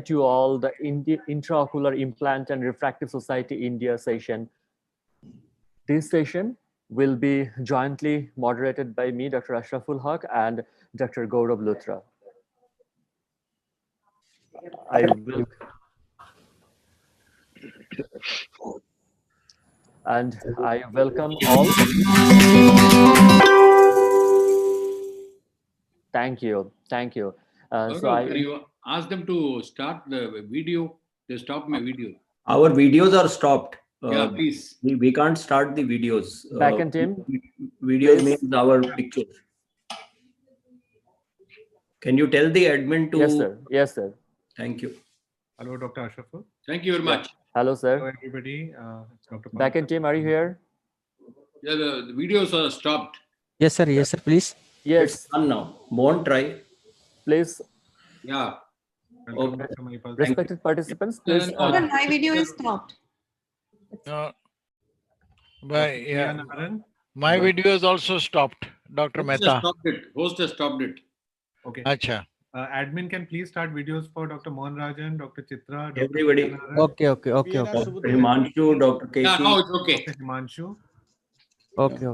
to all the Intraocular Implant and Refractive Society India session. This session will be jointly moderated by me, Dr. Ashraful Haq, and Dr. Gaurav Luthra. I will, and I welcome all. Thank you, thank you. You ask them to start the video. They stopped my video. Our videos are stopped. Yeah, please. We can't start the videos. Backend team. Videos means our picture. Can you tell the admin to? Yes, sir. Yes, sir. Thank you. Hello, Dr. Ashraful. Thank you very much. Hello, sir. Hello, everybody. It's Dr. Backend team, are you here? Yeah, the videos are stopped. Yes, sir. Yes, sir. Please. Yes. It's done now. Won't try. Please. Yeah. Welcome, Okay. Dr. Mahipal. Respected participants, please. My video is stopped. My video is also stopped, Dr. Mehta. Host has stopped it. Okay. Acha. Admin can please start videos for Dr. Mohan Rajan, Dr. Chitra, Dr. Everybody. Okay. Dr. Himanshu, Dr. Casey. Yeah, now it's okay. Dr. Himanshu, Okay.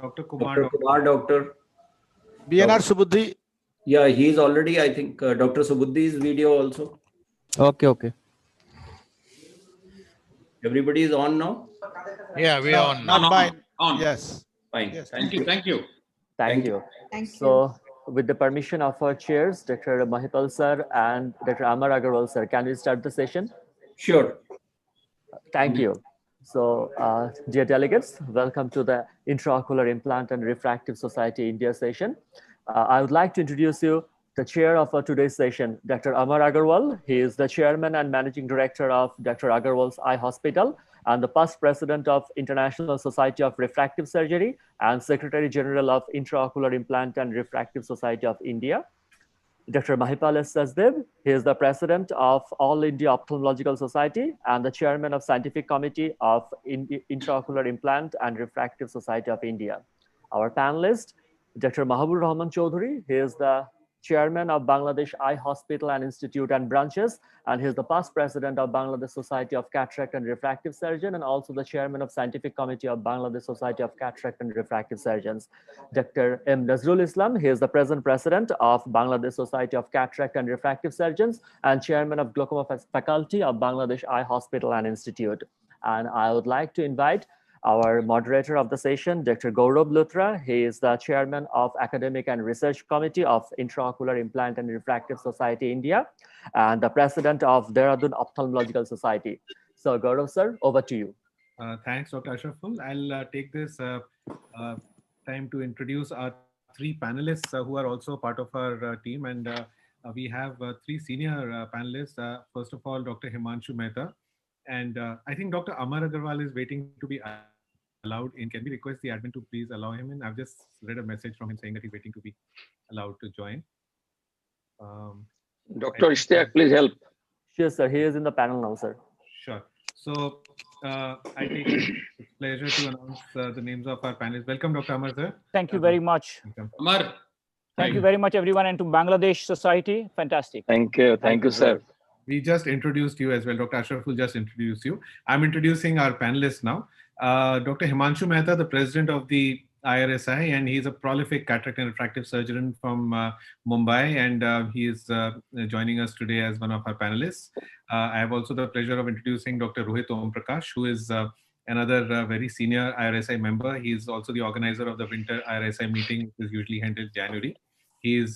Dr. Kumar, Dr. Kumar, Doctor. BNR Subudhi. Yeah, he's already, I think, Dr. Subudhi's video also. Okay. Everybody is on now? Yeah, we are on. Not mine. On. Yes. Fine. Yes. Thank you. Thank you. Thank you. So, with the permission of our chairs, Dr. Mahipal sir and Dr. Amar Agarwal sir, can we start the session? Sure. Thank you. So, dear delegates, welcome to the Intraocular Implant and Refractive Society India session. I would like to introduce you the chair of today's session, Dr. Amar Agarwal. He is the chairman and managing director of Dr. Agarwal's Eye Hospital and the past president of International Society of Refractive Surgery and Secretary General of Intraocular Implant and Refractive Society of India. Dr. Mahipal S. Sachdev, he is the president of All India Ophthalmological Society and the chairman of Scientific Committee of Intraocular Implant and Refractive Society of India. Our panelist, Dr. Mahabur Rahman Chaudhary, he is the chairman of Bangladesh Eye Hospital and Institute and Branches, and he is the past president of Bangladesh Society of Cataract and Refractive Surgeon, and also the chairman of Scientific Committee of Bangladesh Society of Cataract and Refractive Surgeons. Dr. M. Nazrul Islam, he is the present president of Bangladesh Society of Cataract and Refractive Surgeons and chairman of Glaucoma Faculty of Bangladesh Eye Hospital and Institute. And I would like to invite our moderator of the session, Dr. Gaurav Luthra. He is the chairman of Academic and Research Committee of Intraocular Implant and Refractive Society India and the president of Dehradun Ophthalmological Society. So Gaurav sir, over to you. Thanks, Dr. Ashraful. I'll take this time to introduce our three panelists who are also part of our team. And we have three senior panelists. First of all, Dr. Himanshu Mehta. And I think Dr. Amar Agarwal is waiting to be allowed in. Can we request the admin to please allow him in? I've just read a message from him saying that he's waiting to be allowed to join. Dr. Ishtiaq, please help. Sure, sir. He is in the panel now, sir. Sure. So I take it pleasure to announce the names of our panelists. Welcome, Dr. Amar, sir. Thank you very much. Welcome. Amar. Thank you very much, everyone, and to Bangladesh Society. Fantastic. Thank you. Thank you, sir. We just introduced you as well. Dr. Ashraful just introduced you. I'm introducing our panelists now. Dr. Himanshu Mehta, the president of the IIRSI, and he's a prolific cataract and refractive surgeon from Mumbai, and he is joining us today as one of our panelists. I have also the pleasure of introducing Dr. Rohit Om Prakash, who is another very senior IIRSI member. He is also the organizer of the winter IIRSI meeting, which is usually held in January. He is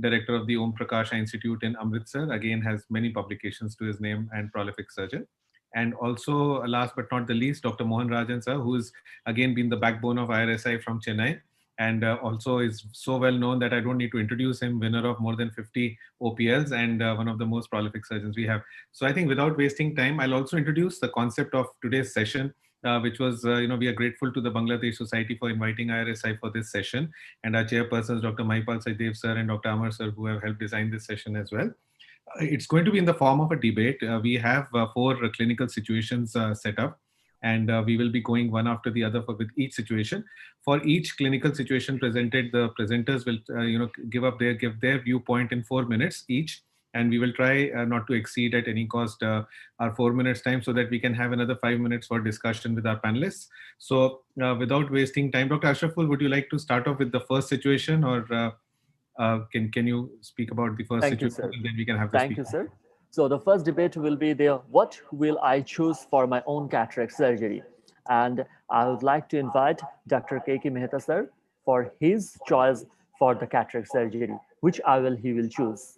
director of the Om Prakash Institute in Amritsar, again has many publications to his name and prolific surgeon. And also, last but not the least, Dr. Mohan Rajan sir, who has again been the backbone of IIRSI from Chennai, and also is so well known that I don't need to introduce him, winner of more than 50 OPLs and one of the most prolific surgeons we have. So I think without wasting time, I'll also introduce the concept of today's session, which was, we are grateful to the Bangladesh Society for inviting IIRSI for this session, and our chairpersons, Dr. Mahipal Sachdev sir and Dr. Amar sir, who have helped design this session as well. It's going to be in the form of a debate. We have 4 clinical situations set up, and we will be going one after the other with each situation. For each clinical situation presented, the presenters will give their viewpoint in 4 minutes each, and we will try not to exceed at any cost our 4 minutes time, so that we can have another 5 minutes for discussion with our panelists. So without wasting time, Dr. Ashraful, would you like to start off with the first situation, or can you speak about the first Thank you, situation, sir. and then we can have the Thank speaker. you, sir. So the first debate will be there, what will I choose for my own cataract surgery? And I would like to invite Dr. K.K. Mehta, sir, for his choice for the cataract surgery, which he will choose.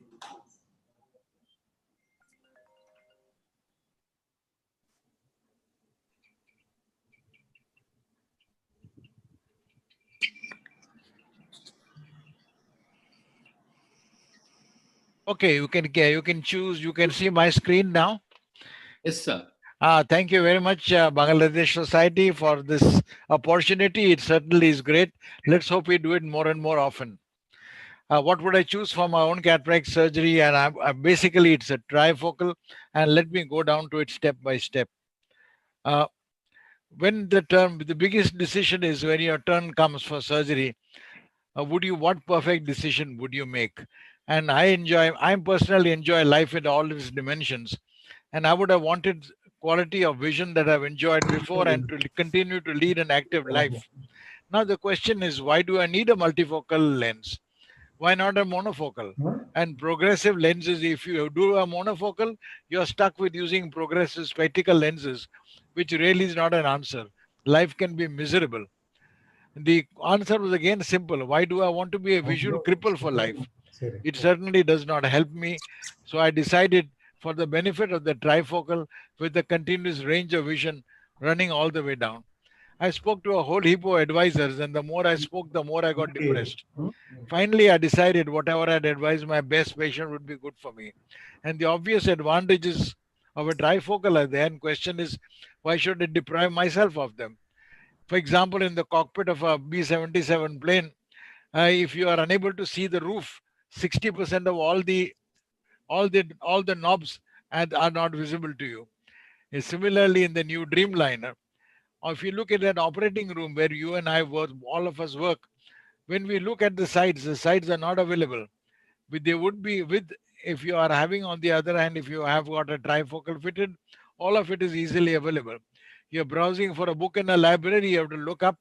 Okay, you can choose. You can see my screen now. Yes, sir. Thank you very much, Bangladesh Society, for this opportunity. It certainly is great. Let's hope we do it more and more often. What would I choose for my own cataract surgery? And basically, it's a trifocal. And let me go down to it step by step. When the biggest decision is when your turn comes for surgery, what perfect decision would you make? And I personally enjoy life in all its dimensions. And I would have wanted quality of vision that I've enjoyed before and to continue to lead an active life. Now the question is, why do I need a multifocal lens? Why not a monofocal? And progressive lenses, if you do a monofocal, you're stuck with using progressive spectacle lenses, which really is not an answer. Life can be miserable. The answer was again simple. Why do I want to be a visual cripple for life? It certainly does not help me. So I decided, for the benefit of the trifocal with the continuous range of vision running all the way down. I spoke to a whole heap of advisors, and the more I spoke, the more I got depressed. Finally, I decided whatever I'd advised my best patient would be good for me. And the obvious advantages of a trifocal are there. And question is, why should I deprive myself of them? For example, in the cockpit of a B-77 plane, if you are unable to see the roof, 60% of all the knobs are not visible to you. And similarly, in the new Dreamliner, or if you look at an operating room where you and I work, all of us work, when we look at the sides are not available. But they would be with, if you are having, on the other hand, if you have got a trifocal fitted, all of it is easily available. You're browsing for a book in a library, you have to look up.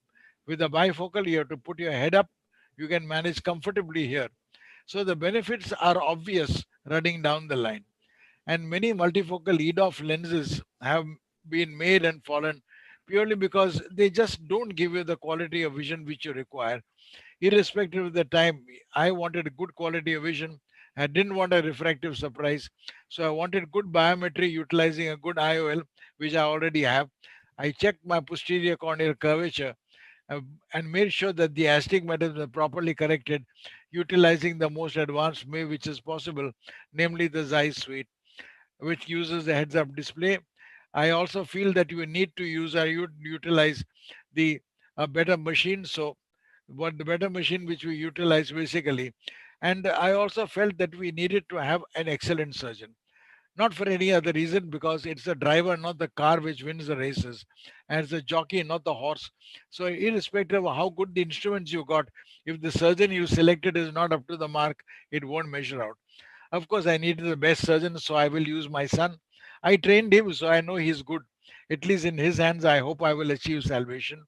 With a bifocal, you have to put your head up. You can manage comfortably here. So the benefits are obvious running down the line. And many multifocal EDOF lenses have been made and fallen purely because they just don't give you the quality of vision which you require. Irrespective of the time, I wanted a good quality of vision. I didn't want a refractive surprise. So I wanted good biometry utilizing a good IOL, which I already have. I checked my posterior corneal curvature and made sure that the astigmatism is properly corrected, utilizing the most advanced MAVE which is possible, namely the Zeiss suite, which uses the heads-up display. I also feel that you need to utilize the better machine. So what the better machine which we utilize basically. And I also felt that we needed to have an excellent surgeon. Not for any other reason, because it's the driver, not the car, which wins the races, and it's the jockey, not the horse. So, irrespective of how good the instruments you got, if the surgeon you selected is not up to the mark, it won't measure out. Of course, I needed the best surgeon, so I will use my son. I trained him, so I know he's good. At least in his hands, I hope I will achieve salvation.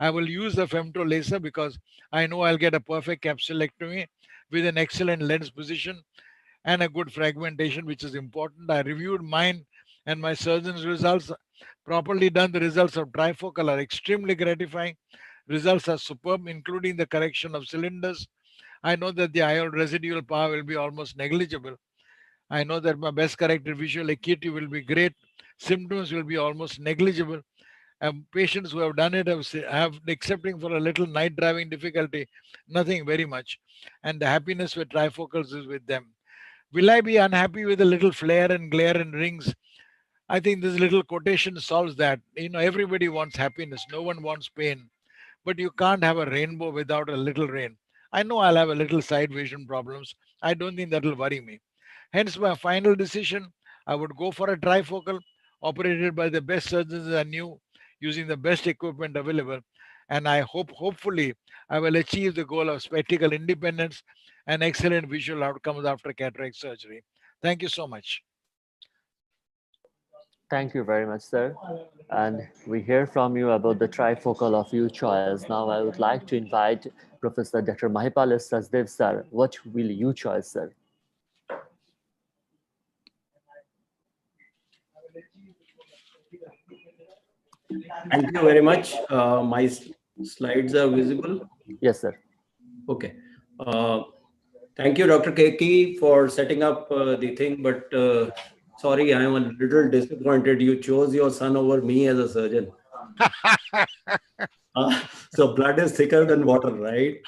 I will use the femto laser because I know I'll get a perfect capsulectomy with an excellent lens position and a good fragmentation, which is important. I reviewed mine and my surgeon's results. Properly done, the results of trifocal are extremely gratifying. Results are superb, including the correction of cylinders. I know that the IOL residual power will be almost negligible. I know that my best corrected visual acuity will be great. Symptoms will be almost negligible. Patients who have done it have accepting for a little night driving difficulty, nothing very much. And the happiness with trifocals is with them. Will I be unhappy with a little flare and glare and rings? I think this little quotation solves that. Everybody wants happiness. No one wants pain. But you can't have a rainbow without a little rain. I know I'll have a little side vision problems. I don't think that'll worry me. Hence, my final decision, I would go for a trifocal operated by the best surgeons I knew, using the best equipment available. And I hopefully, I will achieve the goal of spectacle independence and excellent visual outcomes after cataract surgery. Thank you so much. Thank you very much, sir. And we hear from you about the trifocal of your choice. Now I would like to invite Professor Dr. Mahipal Sachdev, sir. What will you choose, sir? Thank you very much. My slides are visible. Yes, sir. Okay. Thank you, Dr. Keki, for setting up the thing. But sorry, I am a little disappointed. You chose your son over me as a surgeon. So blood is thicker than water, right?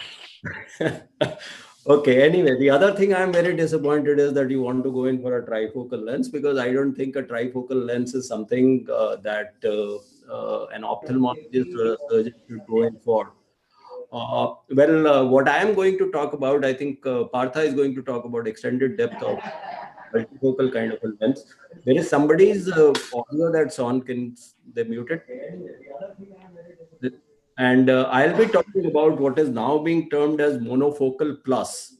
Okay. Anyway, the other thing I'm very disappointed is that you want to go in for a trifocal lens, because I don't think a trifocal lens is something that an ophthalmologist or a surgeon should go in for. What I am going to talk about, I think Partha is going to talk about extended depth of multifocal kind of a lens. There is somebody's audio that's on. Can they mute it? And I'll be talking about what is now being termed as monofocal plus.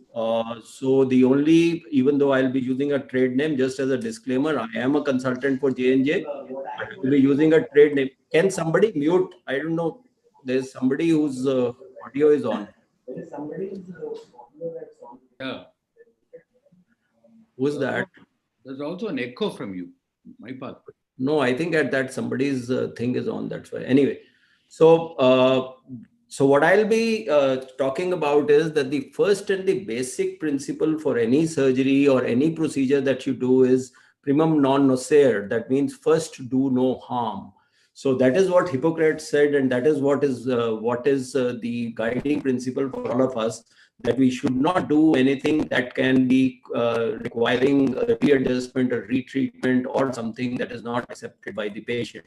So the only, even though I'll be using a trade name, just as a disclaimer, I am a consultant for J&J. I'll be using a trade name. Can somebody mute? I don't know. There's somebody whose audio is on. Yeah. Who's that? There's also an echo from you, Mahipal. No, I think that somebody's thing is on. That's why. Anyway, so what I'll be talking about is that the first and the basic principle for any surgery or any procedure that you do is primum non nocere. That means first do no harm. So that is what Hippocrates said, and that is what is the guiding principle for all of us, that we should not do anything that can be requiring a readjustment or retreatment or something that is not accepted by the patient.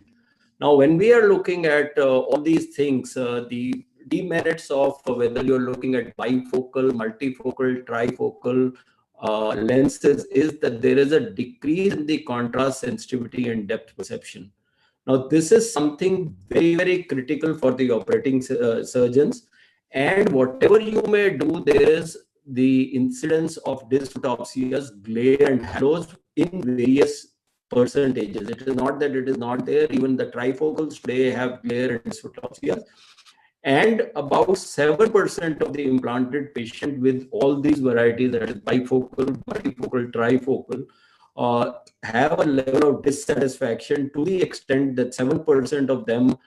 Now, when we are looking at all these things, the demerits of whether you're looking at bifocal, multifocal, trifocal lenses is that there is a decrease in the contrast sensitivity and depth perception. Now, this is something very, very critical for the operating surgeons. And whatever you may do, there is the incidence of dysphotopsias, glare, and halos in various percentages. It is not that it is not there. Even the trifocals today have glare and dysphotopsias. And about 7% of the implanted patient with all these varieties, that is bifocal, multifocal, trifocal, have a level of dissatisfaction to the extent that 7% of them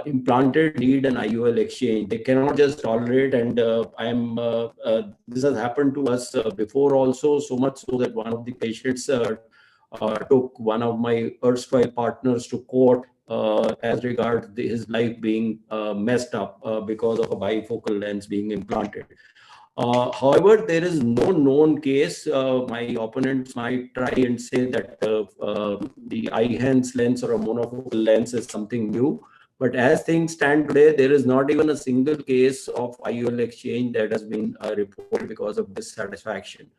implanted need an IOL exchange. They cannot just tolerate, and this has happened to us before also, so much so that one of the patients took one of my erstwhile partners to court as regards his life being messed up because of a bifocal lens being implanted. However, there is no known case. My opponents might try and say that the IIRSI lens or a monofocal lens is something new. But as things stand today, there is not even a single case of IOL exchange that has been reported because of dissatisfaction.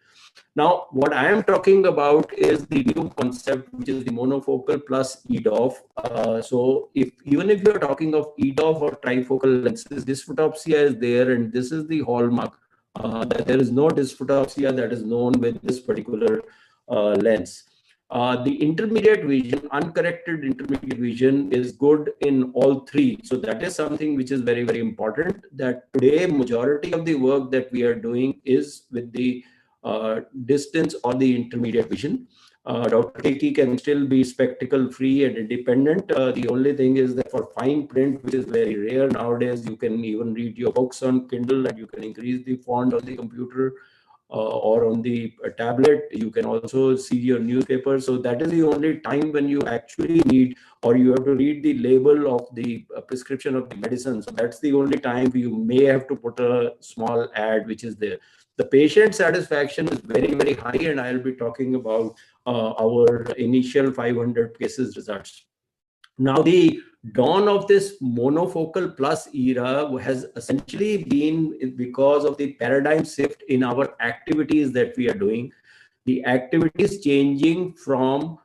Now, what I am talking about is the new concept, which is the monofocal plus EDOF. So even if you're talking of EDOF or trifocal lenses, dysphotopsia is there, and this is the hallmark. That there is no dysphotopsia that is known with this particular lens. The intermediate vision, uncorrected intermediate vision, is good in all three. So that is something which is very, very important, that today majority of the work that we are doing is with the distance or the intermediate vision. Dr. Keki can still be spectacle free and independent. The only thing is that for fine print, which is very rare nowadays, you can even read your books on Kindle, and you can increase the font on the computer or on the tablet. You can also see your newspaper. So that is the only time when you actually need, or you have to read the label of the prescription of the medicine. So that's the only time you may have to put a small ad which is there. The patient satisfaction is very, very high, and I'll be talking about our initial 500 cases results. Now, the dawn of this monofocal plus era has essentially been because of the paradigm shift in our activities that we are doing. The activities changing from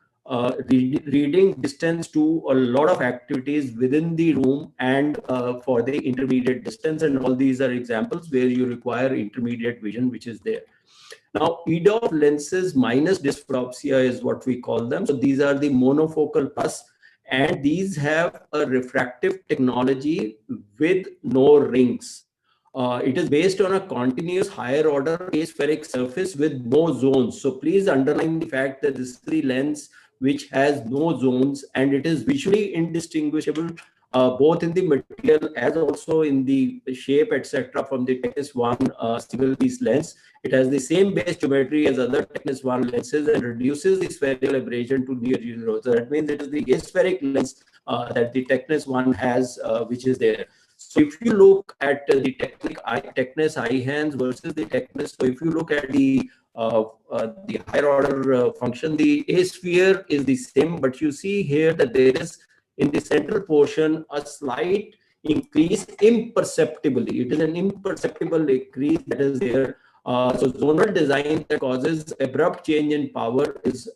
reading distance to a lot of activities within the room and for the intermediate distance. And all these are examples where you require intermediate vision, which is there. Now, EDOF lenses minus dysphotopsia is what we call them. So these are the monofocal plus, and these have a refractive technology with no rings. It is based on a continuous higher order aspheric surface with no zones. So please underline the fact that this is the lens which has no zones, and it is visually indistinguishable both in the material as also in the shape, etc. from the Technis 1 single piece lens. It has the same base geometry as other Technis 1 lenses and reduces the spherical aberration to near zero. So that means it is the aspheric lens that the Technis 1 has, which is there. So if you look at the Technis Eyehance versus the Technis, so if you look at the higher order function, the A sphere is the same, but you see here that there is in the central portion a slight increase imperceptibly. It is an imperceptible increase that is there. So zonal design that causes abrupt change in power is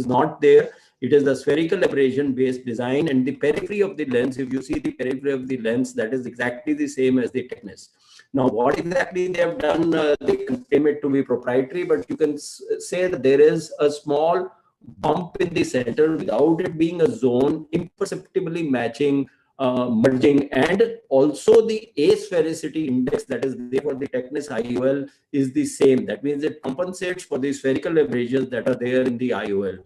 not there. It is the spherical aberration based design, and the periphery of the lens, if you see the periphery of the lens, that is exactly the same as the Technis. Now, what exactly they have done, they claim it to be proprietary, but you can say that there is a small bump in the center without it being a zone, imperceptibly matching, merging, and also the asphericity index that is there for the Technis IOL is the same. That means it compensates for the spherical aberrations that are there in the IOL.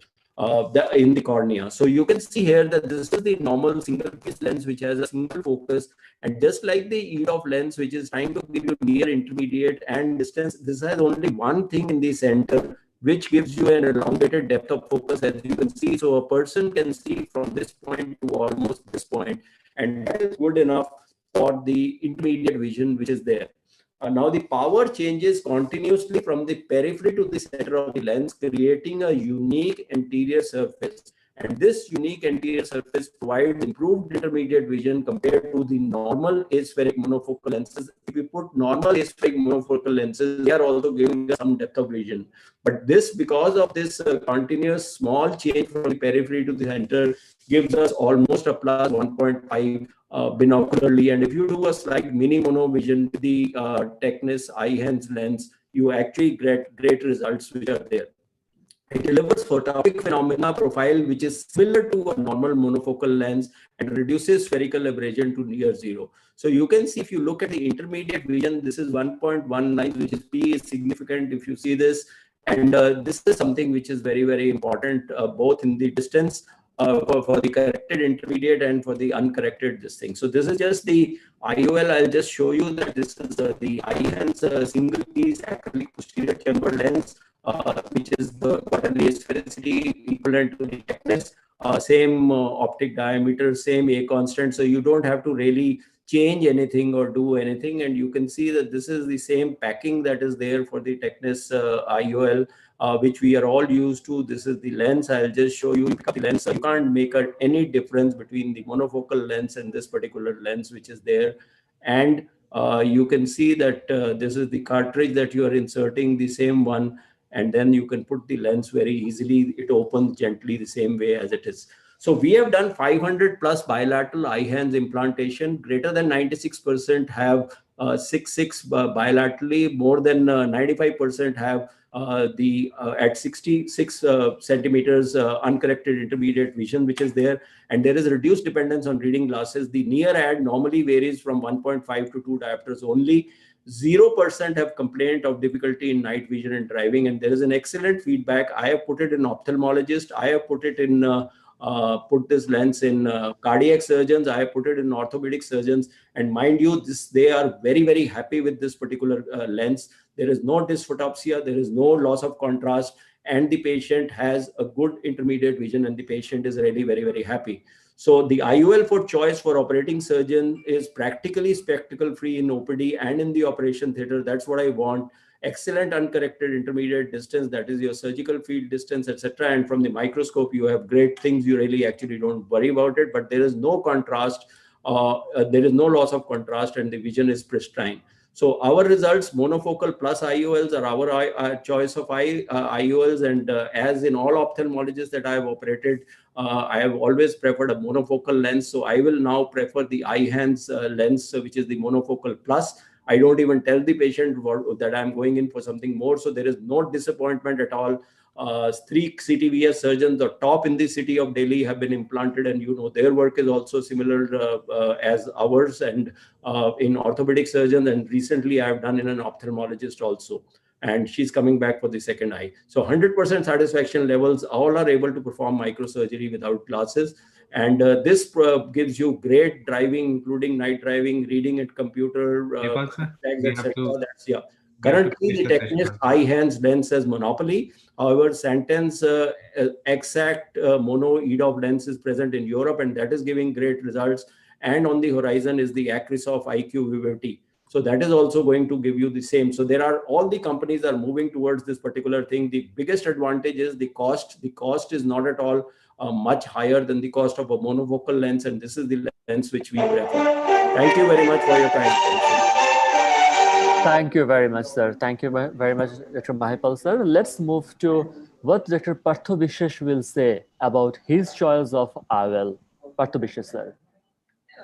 In the cornea. So you can see here that this is the normal single piece lens which has a single focus, and just like the EDOF lens which is trying to give you near, intermediate and distance, this has only one thing in the center which gives you an elongated depth of focus, as you can see. So a person can see from this point to almost this point, and that is good enough for the intermediate vision which is there. Now the power changes continuously from the periphery to the center of the lens, creating a unique anterior surface. And this unique anterior surface provides improved intermediate vision compared to the normal aspheric monofocal lenses. If you put normal aspheric monofocal lenses, they are also giving us some depth of vision. But this, because of this continuous small change from the periphery to the center, gives us almost a plus 1.5 binocularly. And if you do a slight mini mono vision with the Technis Eyehance lens, you actually get great results which are there. It delivers photopic phenomena profile which is similar to a normal monofocal lens and reduces spherical aberration to near zero. So you can see, if you look at the intermediate vision, this is 1.19, which is P is significant if you see this. And this is something which is very, very important, both in the distance for the corrected intermediate and for the uncorrected this thing. So this is just the IOL. I'll just show you that this is the Eyehance single piece acrylic posterior chamber lens, which is the asphericity equivalent to the Technis, same optic diameter, same A constant. So you don't have to really change anything or do anything. And you can see that this is the same packing that is there for the Technis IOL, which we are all used to. This is the lens. I'll just show you the lens. You can't make any difference between the monofocal lens and this particular lens which is there. And you can see that this is the cartridge that you are inserting, the same one. And then you can put the lens very easily. It opens gently the same way as it is. So we have done 500 plus bilateral Eyehance implantation. Greater than 96% have 6/6 bilaterally. More than 95% have at 66 centimeters uncorrected intermediate vision, which is there. And there is reduced dependence on reading glasses. The near ad normally varies from 1.5 to 2 diopters only. 0% have complained of difficulty in night vision and driving, and there is an excellent feedback. I have put it in ophthalmologist. I have put it in put this lens in cardiac surgeons. I have put it in orthopedic surgeons, and mind you, they are very, very happy with this particular lens. There is no dysphotopsia, there is no loss of contrast, and the patient has a good intermediate vision, and the patient is really very, very happy. So the IOL for choice for operating surgeon is practically spectacle free in OPD and in the operation theater. That's what I want. Excellent uncorrected intermediate distance, that is your surgical field distance, etc. And from the microscope, you have great things. You really actually don't worry about it, but there is no contrast. There is no loss of contrast, and the vision is pristine. So our results, monofocal plus IOLs, are our choice of IOLs. And as in all ophthalmologists that I have operated, I have always preferred a monofocal lens. So I will now prefer the Eyehance lens, which is the monofocal plus. I don't even tell the patient that I'm going in for something more. So there is no disappointment at all. 3 CTVS surgeons, the top in the city of Delhi, have been implanted, and their work is also similar as ours, and in orthopedic surgeons. And recently I have done in an ophthalmologist also, and she's coming back for the second eye. So 100% satisfaction levels. All are able to perform microsurgery without glasses. And this gives you great driving, including night driving, reading at computer, tags, etc. That's, yeah. Currently, the Technist eye-hands lens has monopoly. However, Santen's exact mono EDOF lens is present in Europe, and that is giving great results. And on the horizon is the Acrisoft IQ Vivity. So that is also going to give you the same. So there are, all the companies are moving towards this particular thing. The biggest advantage is the cost. The cost is not at all much higher than the cost of a monofocal lens, and this is the lens which we prefer. Thank you very much for your time. Thank you very much, sir. Thank you very much, Dr. Mahipal, sir. Let's move to what Dr. Partho Bishesh will say about his choice of IOL. Partho Bishesh, sir.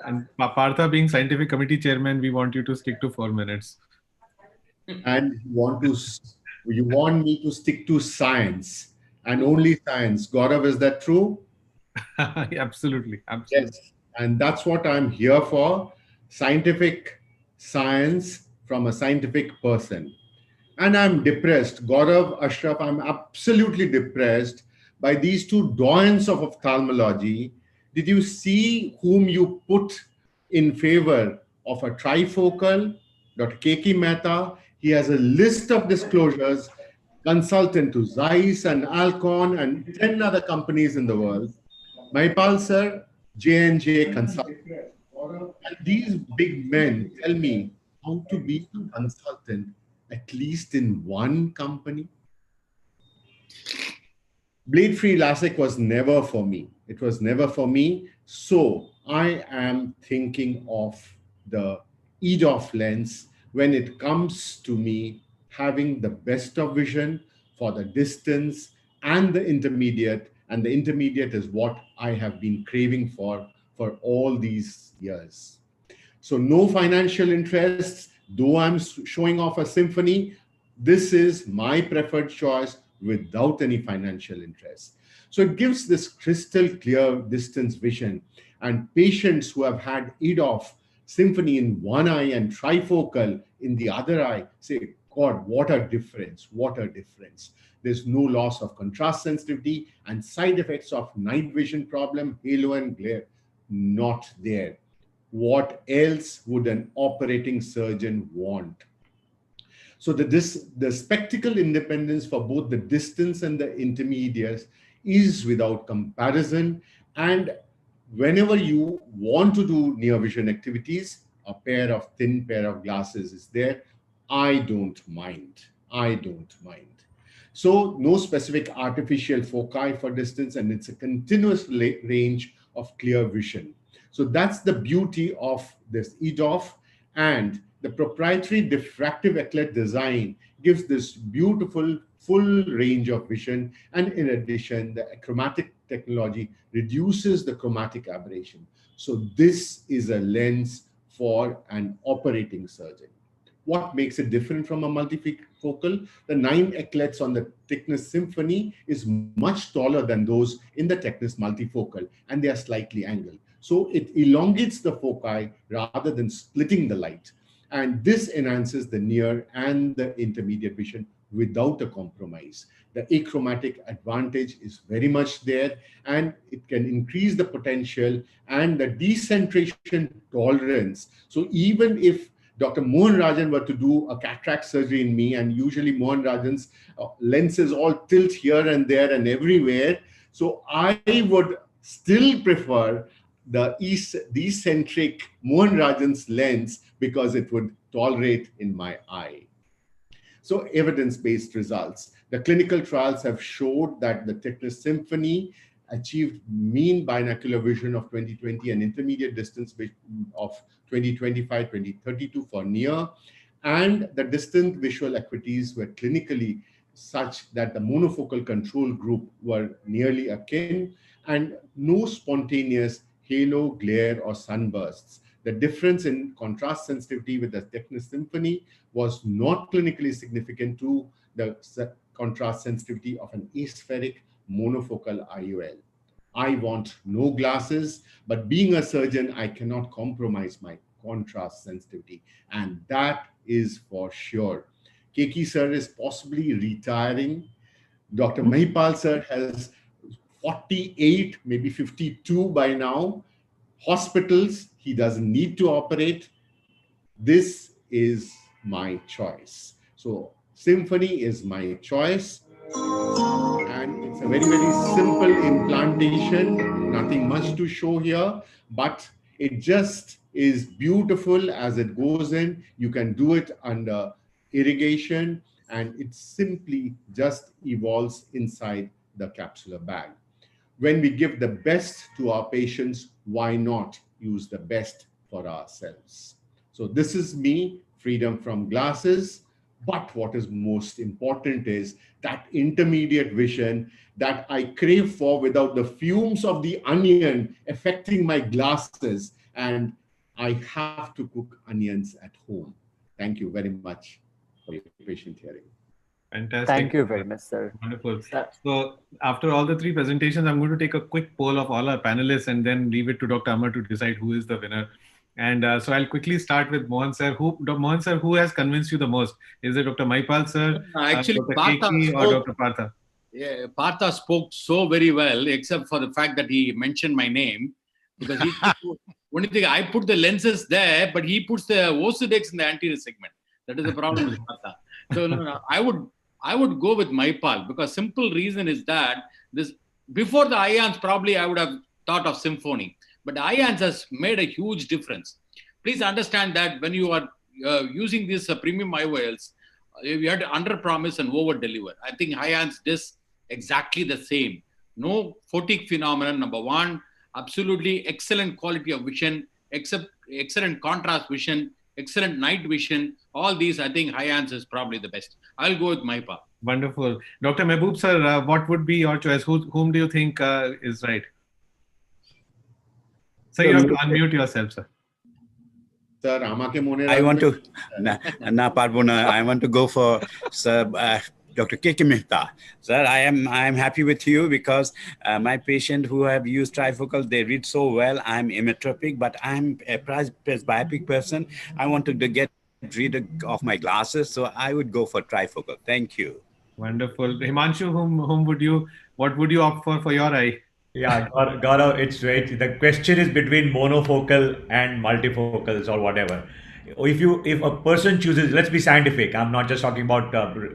And Partha, being scientific committee chairman, we want you to stick to 4 minutes. And you want me to stick to science and only science. Gaurav, is that true? Absolutely. Yes. And that's what I'm here for. Scientific science from a scientific person. And I'm depressed. Gaurav, Ashraf, I'm absolutely depressed by these 2 doyens of ophthalmology. Did you see whom you put in favor of a trifocal? Dr. K.K. Mehta. He has a list of disclosures, consultant to Zeiss and Alcon and 10 other companies in the world. Mahipal sir, J&J consultant. And these big men tell me how to be a consultant, at least in one company. Blade-free LASIK was never for me. It was never for me. So I am thinking of the EDOF lens when it comes to me having the best of vision for the distance and the intermediate. And the intermediate is what I have been craving for all these years. So no financial interests, though I'm showing off a symphony, this is my preferred choice without any financial interest. So it gives this crystal clear distance vision, and patients who have had EDOF symphony in one eye and trifocal in the other eye say, God, what a difference, what a difference. There's no loss of contrast sensitivity, and side effects of night vision problem, halo and glare, not there. What else would an operating surgeon want? So the spectacle independence for both the distance and the intermediates is without comparison. And whenever you want to do near vision activities, a thin pair of glasses is there. I don't mind. I don't mind. So no specific artificial foci for distance, and it's a continuous range of clear vision. So that's the beauty of this EDOF, and the proprietary diffractive eclet design gives this beautiful full range of vision. And in addition, the chromatic technology reduces the chromatic aberration. So this is a lens for an operating surgeon. What makes it different from a multifocal? The 9 eclets on the Technist Symphony is much taller than those in the Technist multifocal, and they are slightly angled. So it elongates the foci rather than splitting the light. And this enhances the near and the intermediate vision without a compromise. The achromatic advantage is very much there, and it can increase the potential and the decentration tolerance. So even if Dr. Mohan Rajan were to do a cataract surgery in me, and usually Mohan Rajan's lenses all tilt here and there and everywhere, so I would still prefer the eccentric Mohan Rajan's lens because it would tolerate in my eye. So evidence-based results. The clinical trials have showed that the Technist Symphony achieved mean binocular vision of 20/20 and intermediate distance of 20/25, 20/32 for near, and the distant visual acuities were clinically such that the monofocal control group were nearly akin, and no spontaneous halo, glare, or sunbursts. The difference in contrast sensitivity with the Technis Symphony was not clinically significant to the contrast sensitivity of an aspheric monofocal IOL. I want no glasses, but being a surgeon, I cannot compromise my contrast sensitivity, and that is for sure. Keki sir is possibly retiring. Dr. Mahipal sir has 48, maybe 52 by now. Hospitals, he doesn't need to operate. This is my choice. So Symphony is my choice. And it's a very, very simple implantation, nothing much to show here, but it just is beautiful as it goes in. You can do it under irrigation, and it simply just evolves inside the capsular bag. When we give the best to our patients, why not use the best for ourselves? So this is me, freedom from glasses. But what is most important is that intermediate vision that I crave for without the fumes of the onion affecting my glasses. And I have to cook onions at home. Thank you very much for your patient hearing. Fantastic. Thank you very much, sir. Wonderful. So after all the three presentations, I'm going to take a quick poll of all our panelists and then leave it to Dr. Amar to decide who is the winner. And so I'll quickly start with Mohan sir. Mohan sir, who has convinced you the most? Is it Dr. Mahipal sir, Actually, Dr. Partha Keki, or Dr. Partha? Yeah, Partha spoke so very well, except for the fact that he mentioned my name. Because he only thing, I put the lenses there, but he puts the Osidex in the anterior segment. That is the problem with Partha. So no, I would go with Mahipal, because simple reason is that this before the IIRSI probably I would have thought of Symphony. But IIRSI has made a huge difference. Please understand that when you are using these premium IOLs, you have to under-promise and over-deliver. I think IIRSI does exactly the same. No photic phenomenon, number one. Absolutely excellent quality of vision, excellent contrast vision, excellent night vision. All these, I think IIRSI is probably the best. I'll go with Mahipal. Wonderful. Dr. Mehboob sir, what would be your choice? Whom do you think is right? So you have to unmute yourself, sir. Sir, I want to, I want to go for Sir Dr. Keki Mehta. Sir, I am happy with you because my patient who have used trifocal, they read so well. I'm emmetropic, but I'm a presbyopic person. I want to get rid of my glasses, so I would go for trifocal. Thank you. Wonderful. Himanshu, what would you opt for your eye? Yeah, Gaurav, it's right. The question is between monofocal and multifocals or whatever. If a person chooses, let's be scientific. I'm not just talking about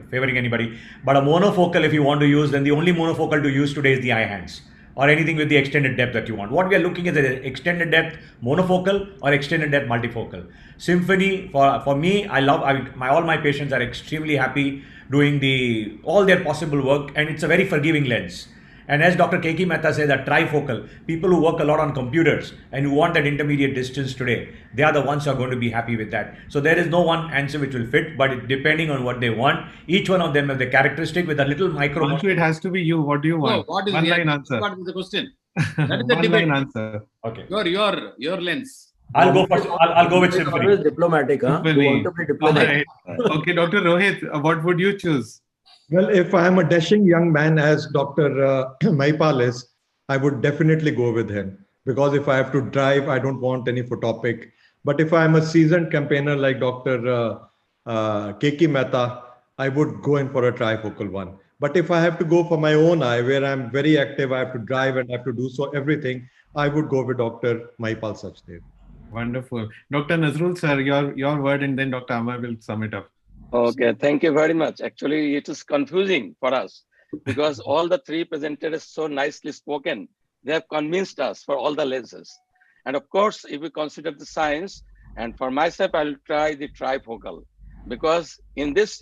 favoring anybody, but a monofocal, if you want to use, then the only monofocal to use today is the IIRSI or anything with the extended depth that you want. What we are looking at is extended depth monofocal or extended depth multifocal. Symphony, for me, all my patients are extremely happy doing all their possible work, and it's a very forgiving lens. And as Dr. Keki Mehta said, that trifocal, people who work a lot on computers and who want that intermediate distance today, they are the ones who are going to be happy with that. So there is no one answer which will fit, but depending on what they want, each one of them have the characteristic with a little micro. It has to be you. What do you want? What is one line answer. What is the question? That is the one debate. line answer. Okay. Your lens. I'll go with Symphony. Always diplomatic, huh? You want to be diplomatic. Right. Okay, Dr. Rohit, what would you choose? Well, if I am a dashing young man as Dr. Mahipal is, I would definitely go with him. Because if I have to drive, I don't want any photopic. But if I am a seasoned campaigner like Dr. Keki Mehta, I would go in for a trifocal one. But if I have to go for my own eye, where I'm very active, I have to drive and I have to do so everything, I would go with Dr. Mahipal Sachdev. Wonderful. Dr. Nazrul, sir, your word, and then Dr. Amar will sum it up. Okay, thank you very much. Actually, it is confusing for us because all the three presenters so nicely spoken. They have convinced us for all the lenses. And of course, if we consider the science, and for myself, I'll try the trifocal because in this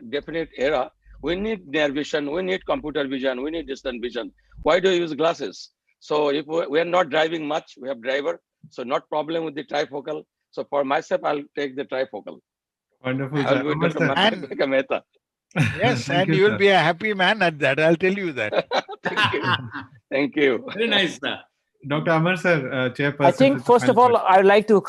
definite era, we need near vision, we need computer vision, we need distant vision. Why do you use glasses? So if we are not driving much, we have driver. So not problem with the trifocal. So for myself, I'll take the trifocal. Wonderful. Yes, and you will be a happy man at that. I'll tell you that. Thank you. Thank you. Very nice, sir. Dr. Amar sir, chairperson. I think, first of all, I would like to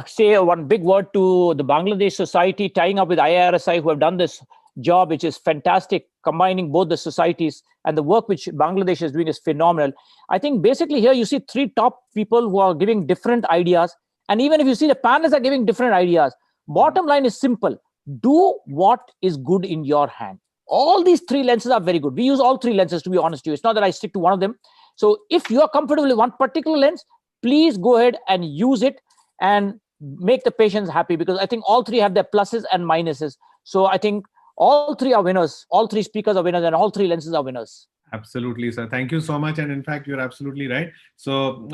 say one big word to the Bangladesh Society, tying up with IIRSI, who have done this job, which is fantastic, combining both the societies, and the work which Bangladesh is doing is phenomenal. I think basically here you see three top people who are giving different ideas. And even if you see the panelists are giving different ideas, bottom line is simple. Do what is good in your hand. All these three lenses are very good. We use all three lenses, to be honest with you. It's not that I stick to one of them. So if you're comfortable with one particular lens, please go ahead and use it and make the patients happy, because I think all three have their pluses and minuses. So I think all three are winners. All three speakers are winners, and all three lenses are winners. Absolutely, sir. Thank you so much. And in fact, you're absolutely right. So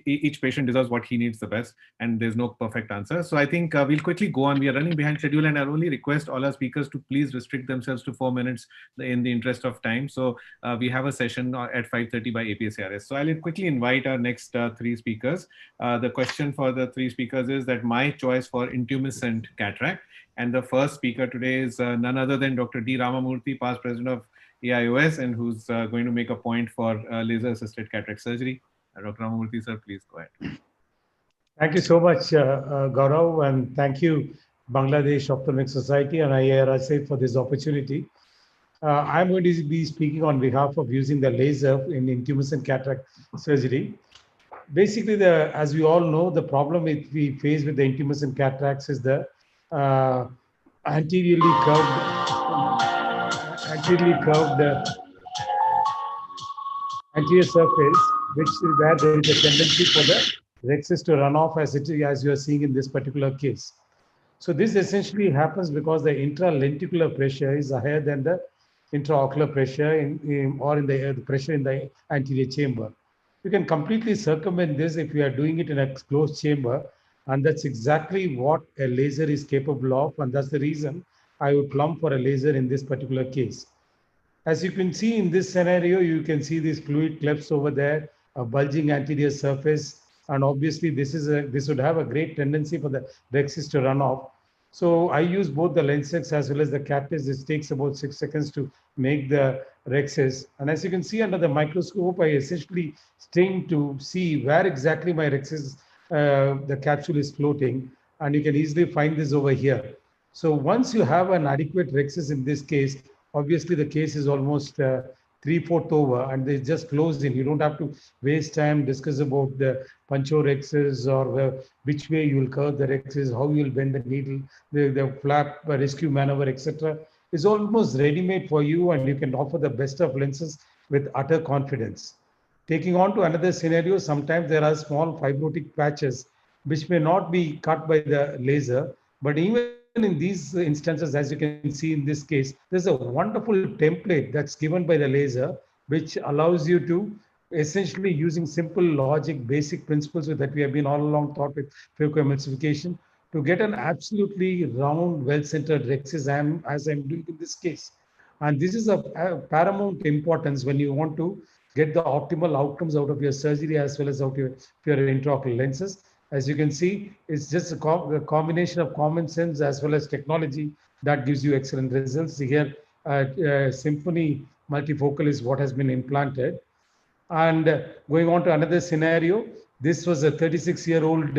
each patient deserves what he needs the best, and there's no perfect answer. So I think we'll quickly go on. We are running behind schedule, and I'll only request all our speakers to please restrict themselves to 4 minutes in the interest of time. So we have a session at 5:30 by BSCRS. So I'll quickly invite our next three speakers. The question for the three speakers is that my choice for intumescent cataract. And the first speaker today is none other than Dr. D. Ramamurthy, past president of IIOS, and who's going to make a point for laser-assisted cataract surgery. Dr. Ramamurthy, sir, please go ahead. Thank you so much, Gaurav, and thank you, Bangladesh Ophthalmic Society and IIRSI for this opportunity. I'm going to be speaking on behalf of using the laser in intumescent cataract surgery. Basically, as we all know, the problem we face with the intumescent cataracts is the anteriorly curved anterior surface, which is where there is a tendency for the rexus to run off, as you are seeing in this particular case. So this essentially happens because the intralenticular pressure is higher than the intraocular pressure or in the pressure in the anterior chamber. You can completely circumvent this if you are doing it in a closed chamber, and that's exactly what a laser is capable of, and that's the reason I would plumb for a laser in this particular case. As you can see in this scenario, you can see these fluid clefts over there, a bulging anterior surface, and obviously this would have a great tendency for the rexus to run off. So I use both the lenses as well as the catheters. This takes about 6 seconds to make the rexus. And as you can see under the microscope, I essentially sting to see where exactly my rexus, the capsule is floating. And you can easily find this over here. So once you have an adequate rexus in this case, obviously the case is almost 3/4 over, and they just close in. You don't have to waste time discuss about the puncho rexus or which way you will curve the rexus, how you will bend the needle, the flap rescue maneuver, etc. It's almost ready-made for you, and you can offer the best of lenses with utter confidence. Taking on to another scenario, sometimes there are small fibrotic patches which may not be cut by the laser, but even in these instances, as you can see in this case, there's a wonderful template that's given by the laser, which allows you to essentially, using simple logic, basic principles that we have been all along taught with phacoemulsification, to get an absolutely round, well-centered rexus as I'm doing in this case. And this is a paramount importance when you want to get the optimal outcomes out of your surgery as well as out of your intraocular lenses. As you can see, it's just a combination of common sense as well as technology that gives you excellent results. Here, Symphony multifocal is what has been implanted. And going on to another scenario, this was a 36-year-old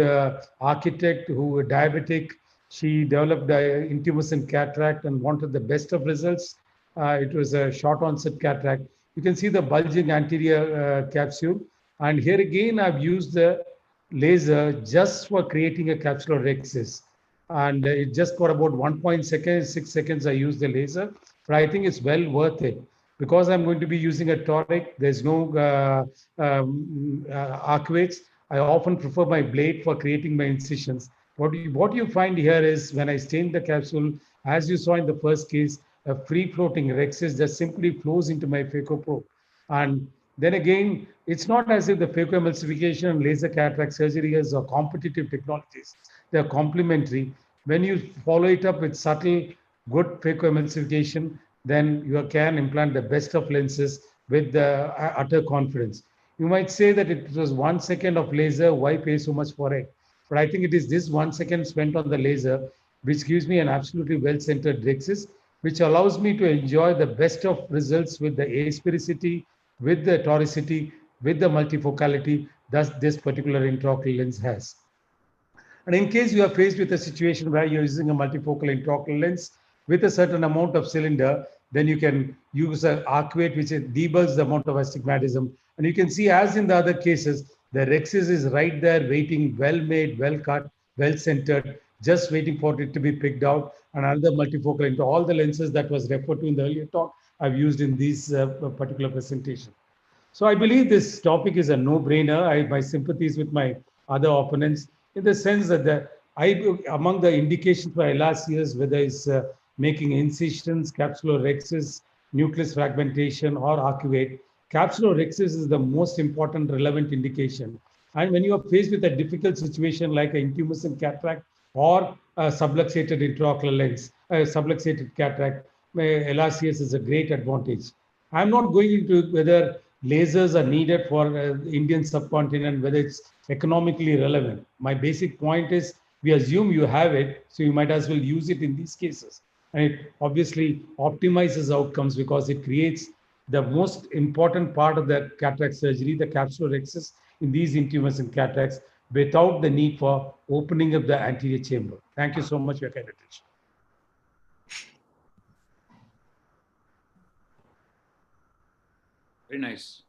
architect who was diabetic. She developed intumescent cataract and wanted the best of results. It was a short onset cataract. You can see the bulging anterior capsule. And here again, I've used the laser just for creating a capsular rexus, and it just got about 1.6 seconds I used the laser, but I think it's well worth it because I'm going to be using a toric. There's no arcuates. I often prefer my blade for creating my incisions. What you find here is when I stain the capsule, as you saw in the first case, a free floating rexus just simply flows into my phacoprobe. And then again, it's not as if the phacoemulsification and laser cataract surgery is a competitive technologies. They're complementary. When you follow it up with subtle, good phacoemulsification, then you can implant the best of lenses with the utter confidence. You might say that it was 1 second of laser, why pay so much for it? But I think it is this 1 second spent on the laser, which gives me an absolutely well-centered rexus, which allows me to enjoy the best of results with the asphericity, with the toricity, with the multifocality that this particular intraocular lens has. And in case you are faced with a situation where you're using a multifocal intraocular lens with a certain amount of cylinder, then you can use an arcuate which debulks the amount of astigmatism. And you can see, as in the other cases, the rexis is right there waiting, well made, well cut, well centered, just waiting for it to be picked out. And another multifocal into all the lenses that was referred to in the earlier talk I've used in this particular presentation. So I believe this topic is a no-brainer. My sympathies with my other opponents in the sense that among the indications for LRCs, whether it's making incisions, capsulorhexis, nucleus fragmentation, or arcuate, capsulorhexis is the most important relevant indication. And when you are faced with a difficult situation like an intumescent cataract or a subluxated intraocular lens, a subluxated cataract, LRCS is a great advantage. I'm not going into whether lasers are needed for the Indian subcontinent, whether it's economically relevant. My basic point is we assume you have it, so you might as well use it in these cases. And it obviously optimizes outcomes because it creates the most important part of the cataract surgery, the capsulorhexis in these intumescent cataracts, without the need for opening up the anterior chamber. Thank you so much for your kind attention. Very nice.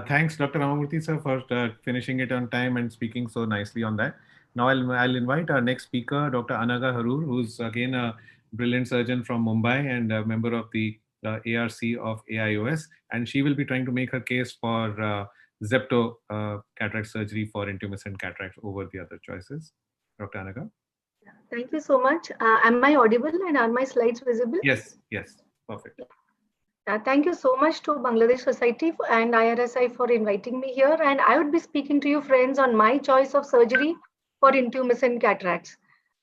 Thanks, Dr. Ramamurthy, sir, for finishing it on time and speaking so nicely on that. Now I'll invite our next speaker, Dr. Anaga Harur, who's again a brilliant surgeon from Mumbai and a member of the ARC of AIOS, and she will be trying to make her case for Zepto cataract surgery for intumescent cataract over the other choices. Dr. Anaga. Thank you so much. Am I audible and are my slides visible? Yes, yes, perfect. Thank you so much to Bangladesh Society and IIRSI for inviting me here. And I would be speaking to you, friends, on my choice of surgery for intumescent cataracts.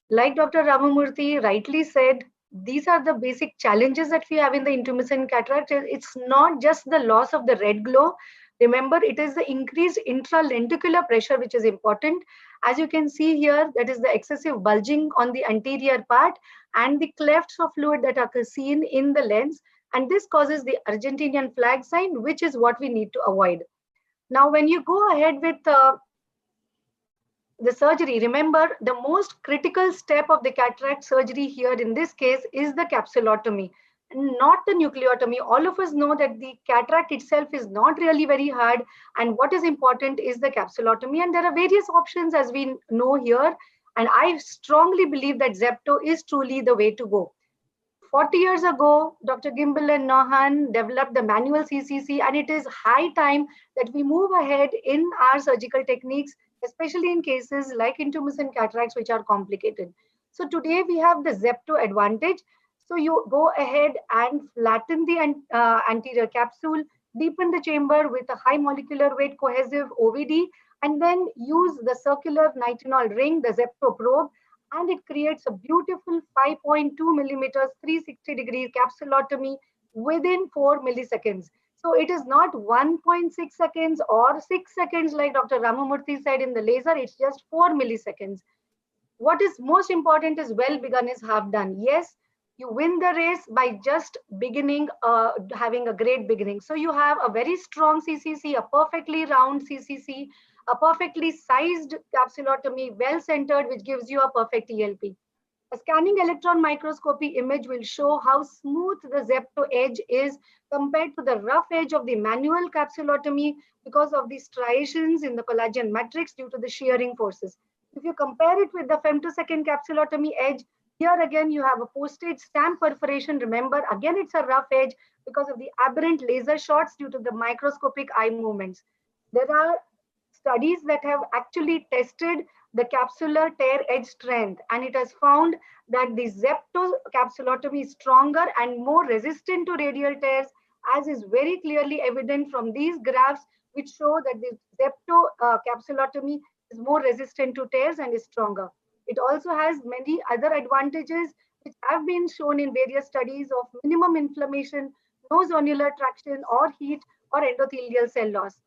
Like Dr. Ramamurthy rightly said, these are the basic challenges that we have in the intumescent cataract. It's not just the loss of the red glow. Remember, it is the increased intralenticular pressure which is important. As you can see here, that is the excessive bulging on the anterior part and the clefts of fluid that are seen in the lens. And this causes the Argentinian flag sign, which is what we need to avoid. Now, when you go ahead with the surgery, remember the most critical step of the cataract surgery here in this case is the capsulotomy, not the nucleotomy. All of us know that the cataract itself is not really very hard, and what is important is the capsulotomy. And there are various options, as we know here, and I strongly believe that Zepto is truly the way to go. 40 years ago, Dr. Gimbel and Nohan developed the manual CCC, and it is high time that we move ahead in our surgical techniques, especially in cases like intumescent cataracts, which are complicated. So today we have the Zepto advantage. So you go ahead and flatten the anterior capsule, deepen the chamber with a high molecular weight cohesive OVD, and then use the circular nitinol ring, the Zepto probe, and it creates a beautiful 5.2 millimeters, 360 degree capsulotomy within 4 milliseconds. So it is not 1.6 seconds or 6 seconds like Dr. Ramamurthy said in the laser, it's just 4 milliseconds. What is most important is well begun is half done. Yes, you win the race by just beginning, having a great beginning. So you have a very strong CCC, a perfectly round CCC, a perfectly sized capsulotomy, well centered, which gives you a perfect ELP. A scanning electron microscopy image will show how smooth the Zepto edge is compared to the rough edge of the manual capsulotomy because of the striations in the collagen matrix due to the shearing forces. If you compare it with the femtosecond capsulotomy edge, here again you have a postage stamp perforation. Remember, again it's a rough edge because of the aberrant laser shots due to the microscopic eye movements. There are studies that have actually tested the capsular tear edge strength, and it has found that the Zepto capsulotomy is stronger and more resistant to radial tears, as is very clearly evident from these graphs, which show that the Zepto capsulotomy is more resistant to tears and is stronger. It also has many other advantages which have been shown in various studies of minimum inflammation, no zonular traction or heat or endothelial cell loss.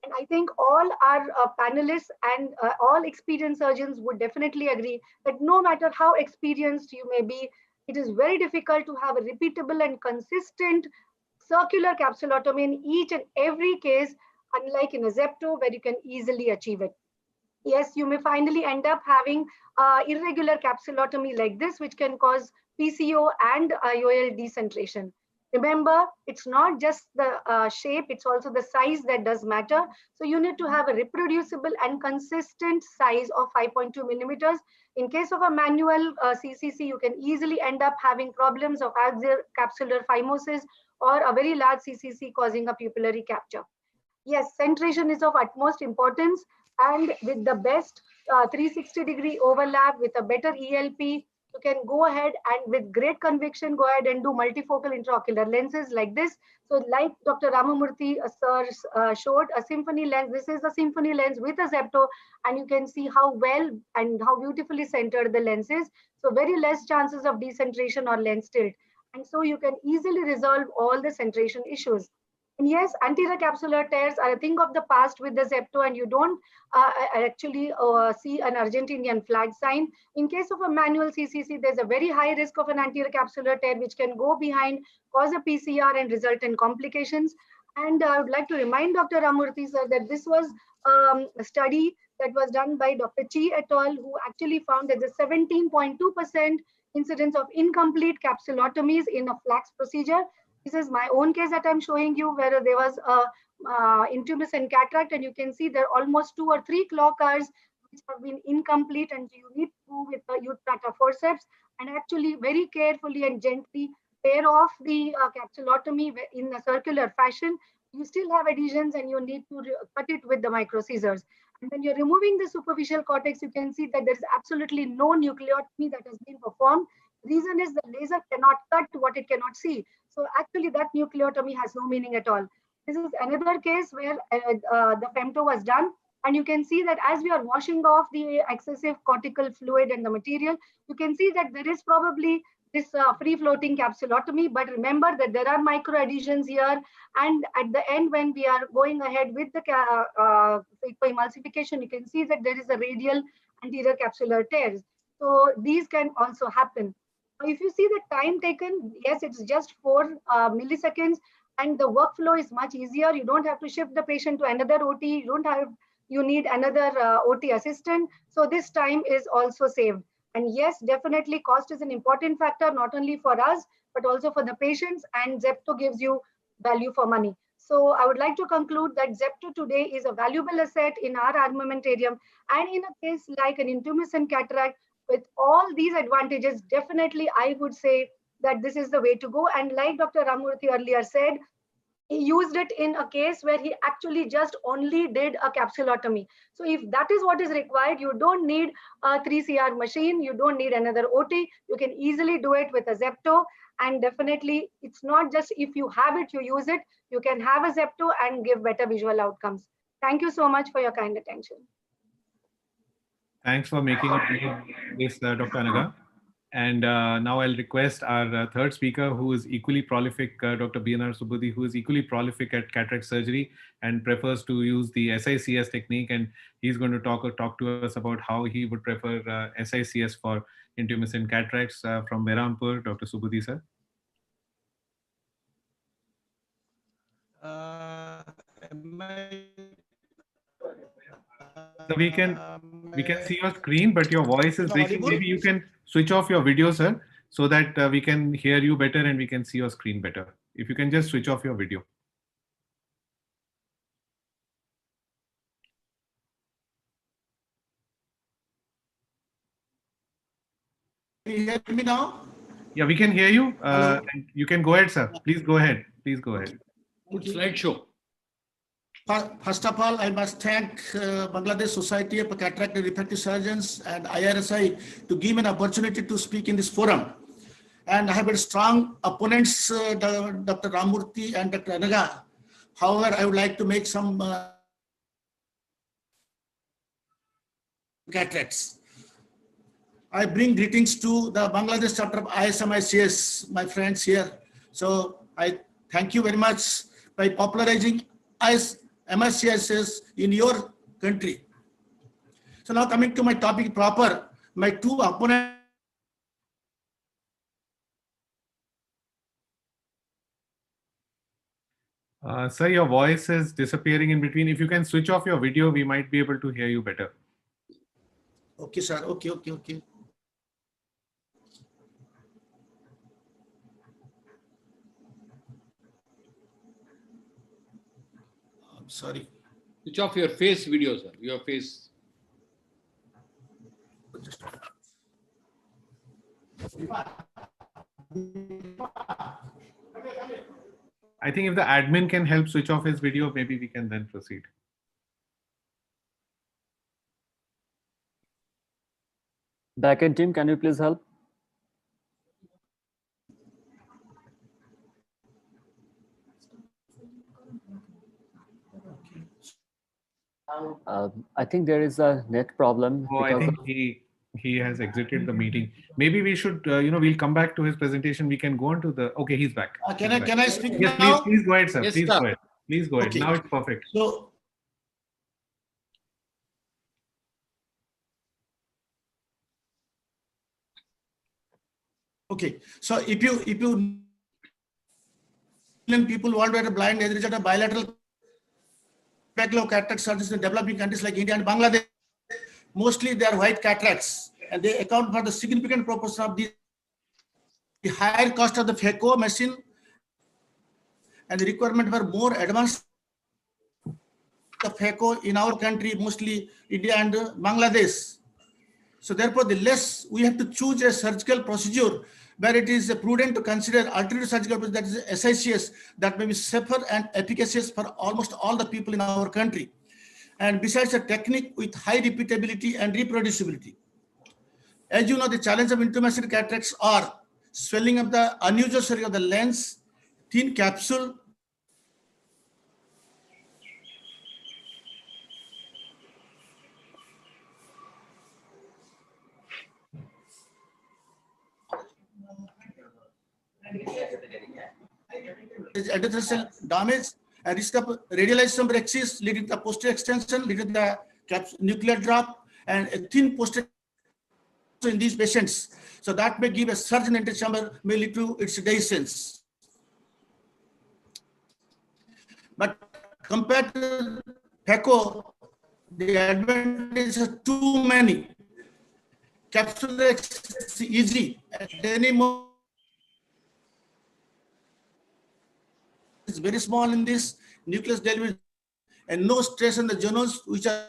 And I think all our panelists and all experienced surgeons would definitely agree that no matter how experienced you may be, it is very difficult to have a repeatable and consistent circular capsulotomy in each and every case, unlike in a Zepto where you can easily achieve it. Yes, you may finally end up having irregular capsulotomy like this, which can cause PCO and IOL decentration. Remember, it's not just the shape, it's also the size that does matter. So you need to have a reproducible and consistent size of 5.2 millimeters. In case of a manual CCC, you can easily end up having problems of axial capsular phimosis or a very large CCC causing a pupillary capture. Yes, centration is of utmost importance, and with the best 360-degree overlap with a better ELP, you can go ahead and with great conviction go ahead and do multifocal intraocular lenses like this. So like Dr. Ramamurthy sir showed, a symphony lens, this is a symphony lens with a Zepto, and you can see how well and how beautifully centered the lens is. So very less chances of decentration or lens tilt. And so you can easily resolve all the centration issues. And yes, anterior capsular tears are a thing of the past with the Zepto, and you don't actually see an Argentinian flag sign. In case of a manual CCC, there's a very high risk of an anterior capsular tear, which can go behind, cause a PCR, and result in complications. And I would like to remind Dr. Ramurthy sir that this was a study that was done by Dr. Chi et al., who actually found that the 17.2% incidence of incomplete capsulotomies in a flax procedure. This is my own case that I'm showing you, where there was a intumescent cataract, and you can see there are almost 2 or 3 cloacars which have been incomplete, and you need to, with a Utrata forceps, and actually very carefully and gently tear off the capsulotomy in a circular fashion. You still have adhesions, and you need to cut it with the micro scissors. And when you're removing the superficial cortex, you can see that there's absolutely no nucleotomy that has been performed. Reason is the laser cannot cut what it cannot see. So actually that nucleotomy has no meaning at all. This is another case where the femto was done, and you can see that as we are washing off the excessive cortical fluid and the material, you can see that there is probably this free-floating capsulotomy, but remember that there are micro adhesions here, and at the end when we are going ahead with the emulsification, you can see that there is a radial anterior capsular tears. So these can also happen. If you see the time taken, yes, it's just 4 milliseconds, and the workflow is much easier. You don't have to shift the patient to another OT. You need another OT assistant. So this time is also saved. And yes, definitely cost is an important factor, not only for us, but also for the patients, and Zepto gives you value for money. So I would like to conclude that Zepto today is a valuable asset in our armamentarium, and in a case like an intumescent cataract, with all these advantages, definitely I would say that this is the way to go. And like Dr. Ramurthy earlier said, he used it in a case where he actually just only did a capsulotomy. So if that is what is required, you don't need a 3CR machine, you don't need another OT, you can easily do it with a Zepto. And definitely it's not just if you have it, you use it, you can have a Zepto and give better visual outcomes. Thank you so much for your kind attention. Thanks for making this, Dr. Anaga. And now I'll request our third speaker, who is equally prolific, Dr. BNR Subudhi, who is equally prolific at cataract surgery and prefers to use the SICS technique. And he's going to talk to us about how he would prefer SICS for intumescent cataracts from Behrampur. Dr. Subudhi, sir. So we can see your screen, but your voice is breaking. Maybe you can switch off your video, sir, so that we can hear you better and we can see your screen better. If you can just switch off your video. Can you hear me now? Yeah, we can hear you. You can go ahead, sir. Please go ahead. Please go ahead. Good slideshow. First of all, I must thank Bangladesh Society of Cataract and Refractive Surgeons and IIRSI to give me an opportunity to speak in this forum. And I have very strong opponents, Dr. Ramurthy and Dr. Anaga. However, I would like to make some cataracts. I bring greetings to the Bangladesh chapter of ISMICS, my friends here. So I thank you very much by popularizing MSCSS in your country. So now coming to my topic proper, my two opponents Sir, your voice is disappearing in between. If you can switch off your video, we might be able to hear you better. Okay, sir. Okay. I'm sorry. Switch off your face video, sir. Your face. I think if the admin can help switch off his video, maybe we can then proceed. Backend team, can you please help? I think there is a net problem. Oh, I think he has exited the meeting. Maybe we should, we'll come back to his presentation. We can go on to the. Okay, he's back. Can I speak yes, now? Please go ahead, sir. Yes, please sir. go ahead. Please go ahead. Okay. Now it's perfect. So, okay. So if you people worldwide are blind, there is a bilateral backlog cataract surgeries in developing countries like India and Bangladesh. Mostly they are white cataracts, and they account for the significant proportion of the higher cost of the phaco machine and the requirement for more advanced phaco in our country, mostly India and Bangladesh. So therefore, the less we have to choose a surgical procedure where it is prudent to consider alternative surgical procedure, that is SICS, that may be safer and efficacious for almost all the people in our country. And besides a technique with high repeatability and reproducibility. As you know, the challenge of intraocular cataracts are swelling of the unusual area of the lens, thin capsule, endothelial cell damage, a risk of radialization rexis leading to posterior extension, leading to the nuclear drop, and a thin posterior in these patients. So that may give a surge in interchamber, may lead to its dehiscence. But compared to phaco, the advantages are too many. Capsular is easy. At any moment, it's very small in this nucleus delivery, and no stress on the journals, which are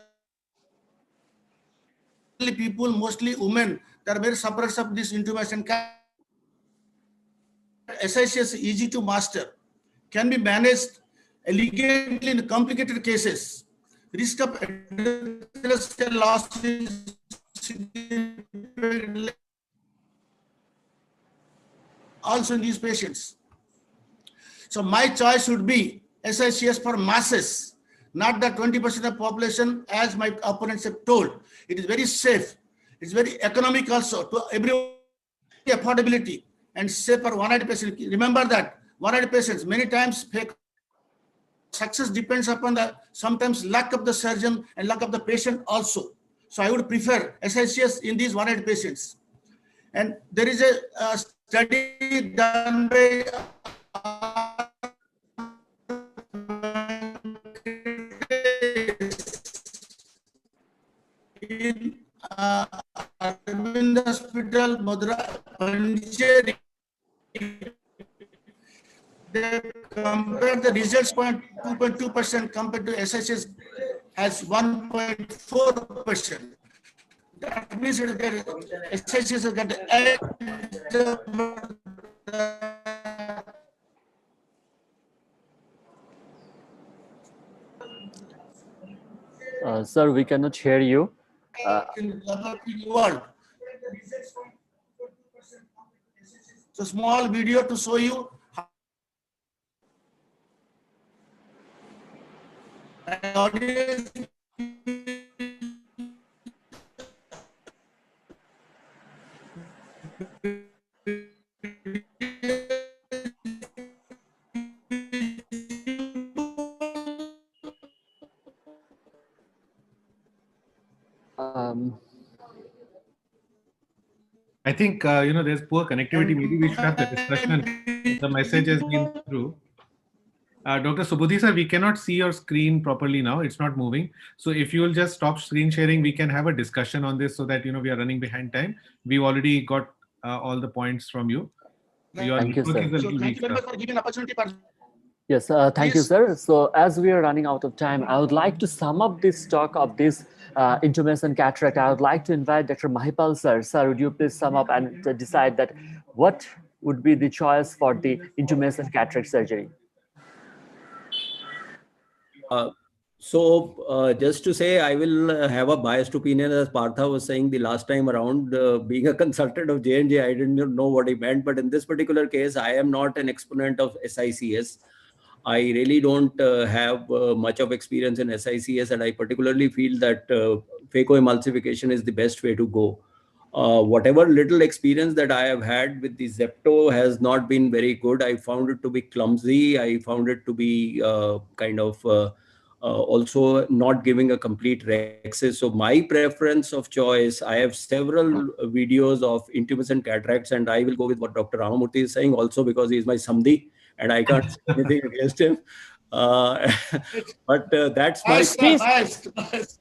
people, mostly women, that are very sufferers of this intumation. SICS is easy to master, can be managed elegantly in complicated cases. Risk of endothelial cell loss is also in these patients. So my choice would be SICS for masses, not the 20% of population as my opponents have told. It is very safe. It's very economic also to every affordability and safe for 100 patients. Remember that 100 patients, many times success depends upon the sometimes luck of the surgeon and luck of the patient also. So I would prefer SICS in these 100 patients. And there is a study done by in Arvind Hospital, Madura, Pondicherry. They compared the results 2.2% compared to SICS has 1.4%. That means that SICS has got Sir, we cannot hear you. In developing world. So small video to show you how audience I think, there's poor connectivity. Maybe we should have the discussion. The message has been through. Dr. Subudhi sir, we cannot see your screen properly now. It's not moving. So if you will just stop screen sharing, we can have a discussion on this so that, we are running behind time. We've already got all the points from you. Your Thank you, network sir. is a So little thank weak, you very sir. much for giving opportunity. Yes, thank you, Please. sir. So as we are running out of time, I would like to sum up this talk of this intumescent cataract. I would like to invite Dr. Mahipal sir. Sir, would you please sum up and decide that what would be the choice for the intumescent cataract surgery? Just to say, I will have a biased opinion, as Partha was saying the last time around. Being a consultant of J&J, I didn't know what he meant, but in this particular case, I am not an exponent of SICS. I really don't have much of experience in SICS, and I particularly feel that phacoemulsification is the best way to go. Whatever little experience that I have had with the Zepto has not been very good. I found it to be clumsy. I found it to be also not giving a complete rexis. So my preference of choice, I have several videos of intumescent cataracts, and I will go with what Dr. Ramamurthy is saying also because he is my Samdi and I can't say anything against him. But that's my... Please,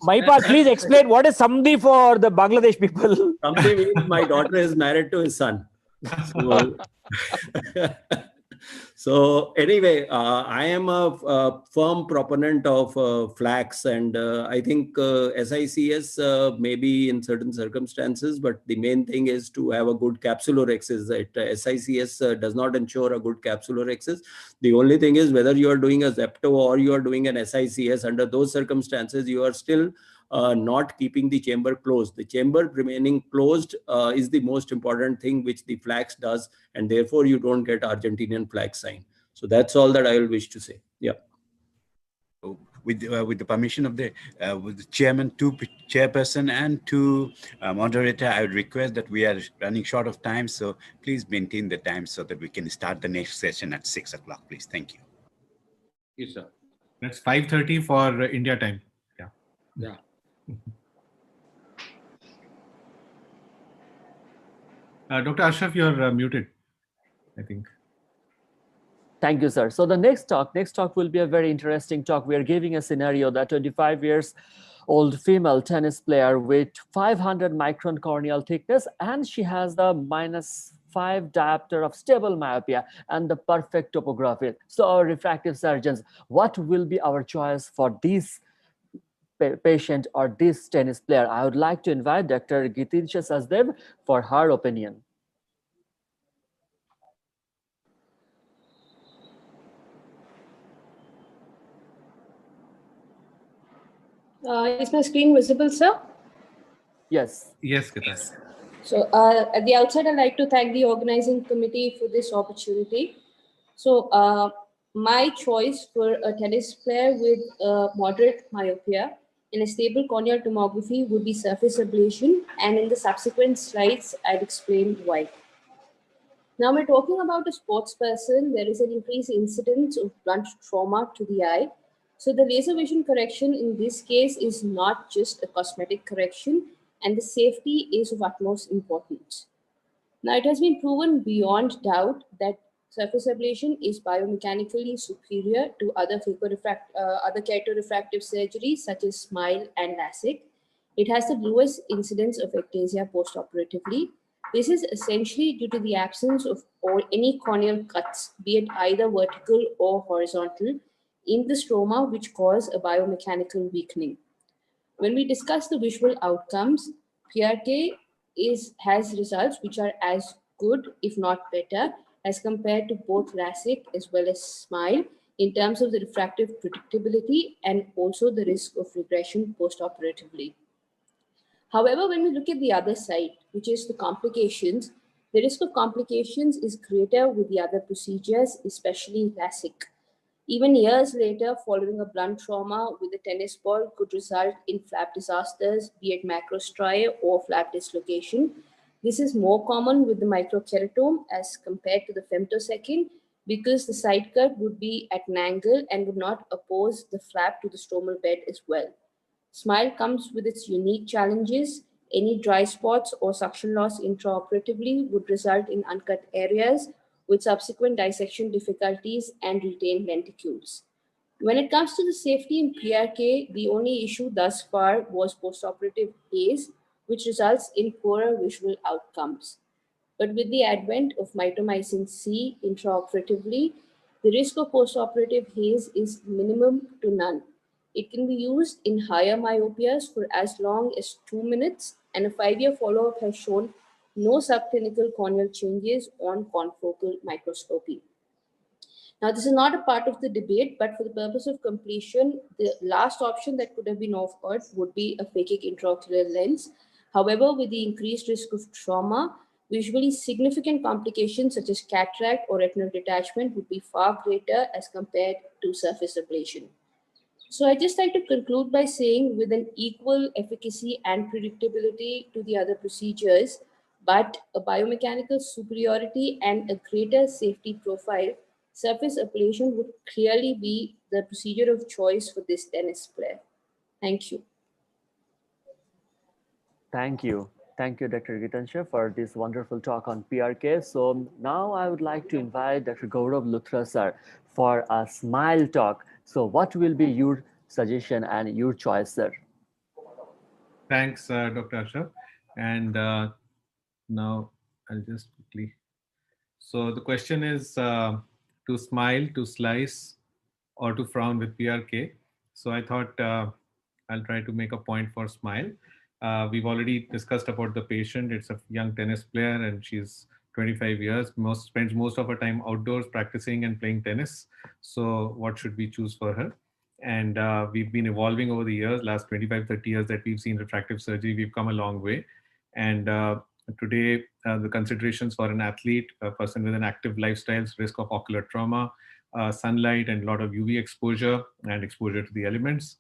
Mahipal, please explain what is Samdi for the Bangladesh people. Samdi means my daughter is married to his son. So, so anyway, I am a firm proponent of flax, and I think SICS maybe in certain circumstances, but the main thing is to have a good capsulorhexis. SICS does not ensure a good capsulorhexis. The only thing is whether you are doing a Zepto or you are doing an SICS, under those circumstances, you are still not keeping the chamber closed. The chamber remaining closed is the most important thing which the flax does, and therefore you don't get Argentinian flax sign. So that's all that I will wish to say. Yeah. With the permission of the chairman, chairperson, and moderator, I would request that we are running short of time. So please maintain the time so that we can start the next session at 6 o'clock, please. Thank you. Yes, sir. That's 5:30 for India time. Yeah. Yeah. Dr. Ashraf, you're muted, I think. Thank you, sir. So the next talk will be a very interesting talk. We are giving a scenario that 25 years old female tennis player with 500 micron corneal thickness, and she has the -5 diopter of stable myopia and the perfect topography. So our refractive surgeons, what will be our choice for this patient or this tennis player? I would like to invite Dr. Gitinsha Sachdev for her opinion. Is my screen visible, sir? Yes. Yes, Gita. So at the outset, I'd like to thank the organizing committee for this opportunity. So my choice for a tennis player with moderate myopia in a stable corneal tomography would be surface ablation, and in the subsequent slides, I'd explain why. Now we're talking about a sports person. There is an increased incidence of blunt trauma to the eye. So the laser vision correction in this case is not just a cosmetic correction, and the safety is of utmost importance. Now it has been proven beyond doubt that surface ablation is biomechanically superior to other keratorefractive surgeries such as SMILE and LASIK. It has the lowest incidence of ectasia postoperatively. This is essentially due to the absence of any corneal cuts, be it either vertical or horizontal, in the stroma, which cause a biomechanical weakening. When we discuss the visual outcomes, PRK has results which are as good, if not better, as compared to both LASIK as well as SMILE in terms of the refractive predictability and also the risk of regression postoperatively. However, when we look at the other side, which is the complications, the risk of complications is greater with the other procedures, especially LASIK. Even years later, following a blunt trauma with a tennis ball could result in flap disasters, be it macrostriae or flap dislocation. This is more common with the microkeratome as compared to the femtosecond because the side cut would be at an angle and would not oppose the flap to the stromal bed as well. SMILE comes with its unique challenges. Any dry spots or suction loss intraoperatively would result in uncut areas with subsequent dissection difficulties and retained lenticules. When it comes to the safety in PRK, the only issue thus far was postoperative haze, which results in poorer visual outcomes. But with the advent of mitomycin C intraoperatively, the risk of postoperative haze is minimum to none. It can be used in higher myopias for as long as 2 minutes, and a 5-year follow-up has shown no subclinical corneal changes on confocal microscopy. Now, this is not a part of the debate, but for the purpose of completion, the last option that could have been offered would be a phakic intraocular lens. However, with the increased risk of trauma, visually significant complications such as cataract or retinal detachment would be far greater as compared to surface ablation. So I just like to conclude by saying, with an equal efficacy and predictability to the other procedures, but a biomechanical superiority and a greater safety profile, surface ablation would clearly be the procedure of choice for this tennis player. Thank you. Thank you. Thank you, Dr. Gitansha, for this wonderful talk on PRK. So now I would like to invite Dr. Gaurav Luthra, sir, for a smile talk. So what will be your suggestion and your choice, sir? Thanks, Dr. Ashraf. And now I'll just quickly. So the question is to smile, to slice, or to frown with PRK. So I thought I'll try to make a point for smile. We've already discussed about the patient. It's a young tennis player and she's 25 years, spends most of her time outdoors practicing and playing tennis. So what should we choose for her? And we've been evolving over the years, last 25, 30 years that we've seen refractive surgery. We've come a long way. And today, the considerations for an athlete, a person with an active lifestyle, risk of ocular trauma, sunlight and a lot of UV exposure and exposure to the elements.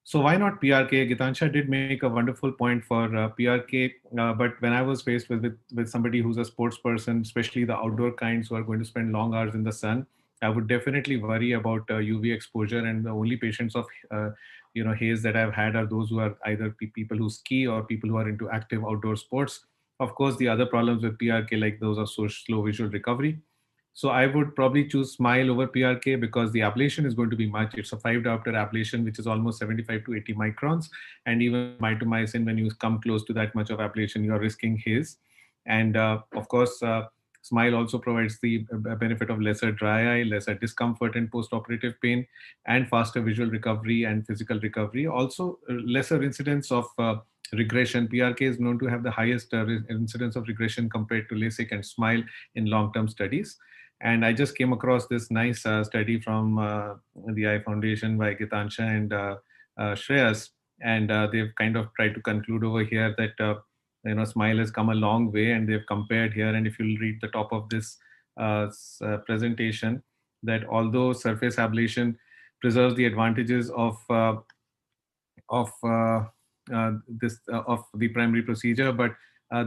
So why not PRK? Gitansha did make a wonderful point for PRK, but when I was faced with somebody who's a sports person, especially the outdoor kinds who are going to spend long hours in the sun, I would definitely worry about UV exposure. And the only patients of haze that I've had are those who are either people who ski or people who are into active outdoor sports. Of course, the other problems with PRK, like those are so slow visual recovery. So I would probably choose smile over PRK because the ablation is going to be much. It's a 5-diopter ablation, which is almost 75 to 80 microns. And even mitomycin, when you come close to that much of ablation, you are risking haze. And of course, smile also provides the benefit of lesser dry eye, lesser discomfort and post-operative pain, and faster visual recovery and physical recovery. Also, lesser incidence of regression. PRK is known to have the highest incidence of regression compared to LASIK and smile in long-term studies. And I just came across this nice study from the Eye Foundation by Gitansha and Shreyas, and they've kind of tried to conclude over here that smile has come a long way, and they've compared here. And if you'll read the top of this presentation, that although surface ablation preserves the advantages of the primary procedure, but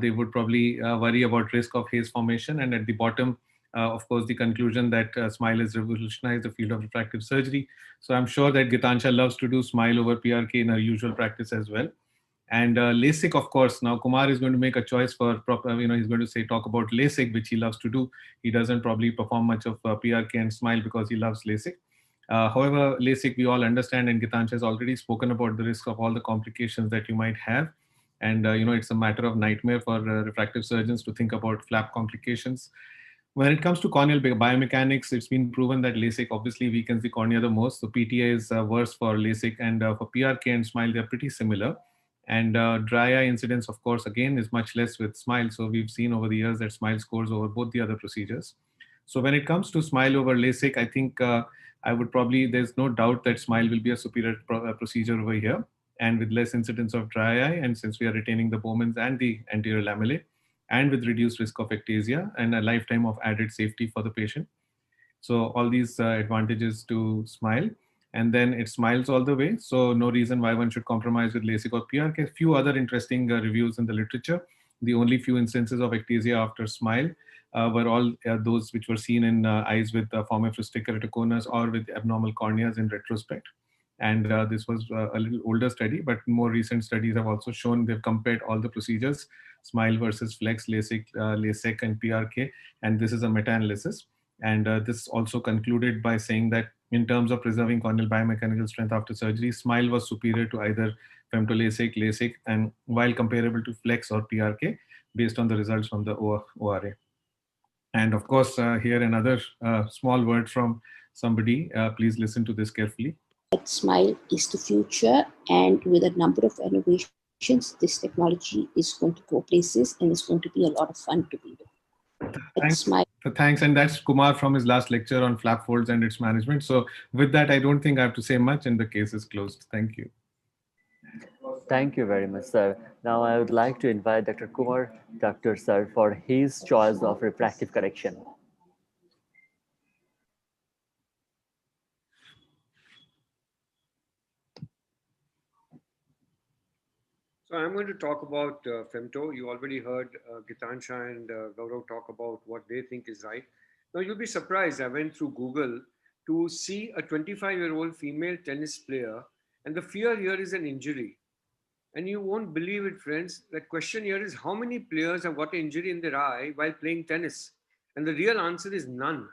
they would probably worry about risk of haze formation. And at the bottom, of course, the conclusion that smile has revolutionized the field of refractive surgery. So I'm sure that Gitansha loves to do smile over PRK in her usual practice as well. And LASIK, of course, now Kumar is going to make a choice for, he's going to talk about LASIK, which he loves to do. He doesn't probably perform much of PRK and smile because he loves LASIK. However, LASIK, we all understand, and Gitansha has already spoken about the risk of all the complications that you might have. And, it's a matter of nightmare for refractive surgeons to think about flap complications. When it comes to corneal biomechanics, it's been proven that LASIK obviously weakens the cornea the most. So PTA is worse for LASIK, and for PRK and smile, they're pretty similar. And dry eye incidence, of course, again, is much less with smile. So we've seen over the years that smile scores over both the other procedures. So when it comes to smile over LASIK, I think I would probably, there's no doubt that smile will be a superior procedure over here, and with less incidence of dry eye. And since we are retaining the Bowman's and the anterior lamellae, and with reduced risk of ectasia and a lifetime of added safety for the patient. So all these advantages to smile, and then it smiles all the way. So no reason why one should compromise with LASIK or PRK. A few other interesting reviews in the literature. The only few instances of ectasia after smile were all those which were seen in eyes with formative keratoconus or with abnormal corneas in retrospect. And this was a little older study, but more recent studies have also shown they've compared all the procedures, SMILE versus FLEX, LASIK, and PRK, and this is a meta-analysis. And this also concluded by saying that in terms of preserving corneal biomechanical strength after surgery, SMILE was superior to either femtolasic, LASIK, and while comparable to FLEX or PRK, based on the results from the ORA. And of course, here another small word from somebody. Please listen to this carefully. SMILE is the future, and with a number of innovations, this technology is going to go places and it's going to be a lot of fun to be with. Thanks. And that's Kumar from his last lecture on flap folds and its management. So with that, I don't think I have to say much, and the case is closed. Thank you. Thank you very much, sir. Now I would like to invite Dr. Kumar, Dr. Sir, for his choice of refractive correction. So I'm going to talk about femto. You already heard Gitansha and Gaurav talk about what they think is right. Now you'll be surprised. I went through Google to see a 25-year-old female tennis player, and the fear here is an injury. And you won't believe it, friends. The question here is how many players have got an injury in their eye while playing tennis? And the real answer is none.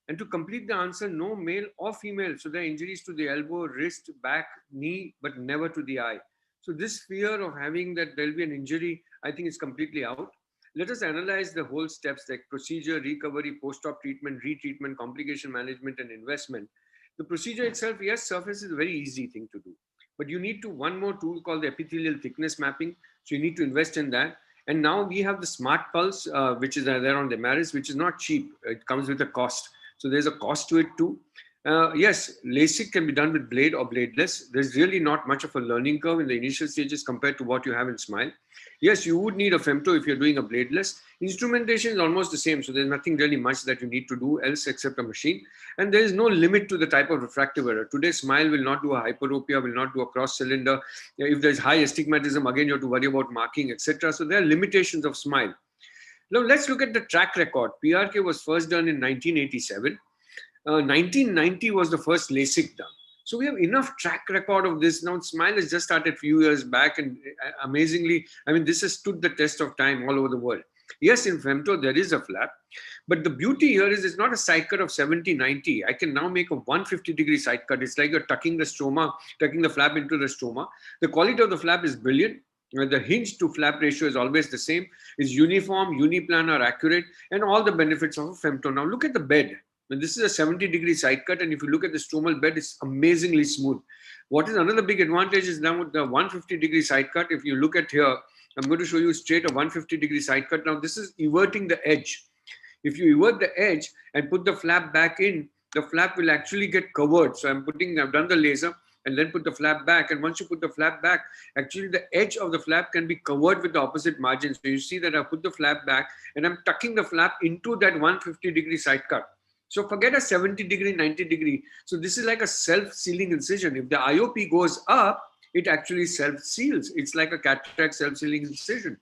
And to complete the answer, no male or female. So there are injuries to the elbow, wrist, back, knee, but never to the eye. So this fear of having that there'll be an injury, I think is completely out. Let us analyze the whole steps like procedure, recovery, post-op treatment, retreatment, complication management, and investment. The procedure itself, yes, surface is a very easy thing to do. But you need one more tool called the epithelial thickness mapping. So you need to invest in that. And now we have the Smart Pulse, which is there on the Demaris, which is not cheap. It comes with a cost. So there's a cost to it too. Yes, LASIK can be done with blade or bladeless. There's really not much of a learning curve in the initial stages compared to what you have in SMILE. Yes, you would need a femto if you're doing a bladeless. Instrumentation is almost the same. So there's nothing really much that you need to do else except a machine. And there is no limit to the type of refractive error. Today, SMILE will not do a hyperopia, will not do a cross cylinder. If there's high astigmatism, again, you have to worry about marking, etc. So there are limitations of SMILE. Now let's look at the track record. PRK was first done in 1987. 1990 was the first LASIK done. So we have enough track record of this. Now SMILE has just started a few years back, and amazingly, I mean, this has stood the test of time all over the world. Yes, in femto, there is a flap, but the beauty here is it's not a side cut of 70, 90. I can now make a 150-degree side cut. It's like you're tucking the stroma, tucking the flap into the stroma. The quality of the flap is brilliant. The hinge to flap ratio is always the same. It's uniform, uniplanar, accurate, and all the benefits of a femto. Now look at the bed. And this is a 70-degree side cut, and if you look at the stromal bed, it's amazingly smooth. What is another big advantage is now the 150-degree side cut. If you look at here, I'm going to show you straight a 150-degree side cut. Now this is everting the edge. If you evert the edge and put the flap back in, the flap will actually get covered. So I've done the laser and then put the flap back. And once you put the flap back, actually the edge of the flap can be covered with the opposite margin. So you see that I put the flap back and I'm tucking the flap into that 150-degree side cut. So forget a 70-degree, 90-degree. So this is like a self-sealing incision. If the IOP goes up, it actually self-seals. It's like a cataract self-sealing incision.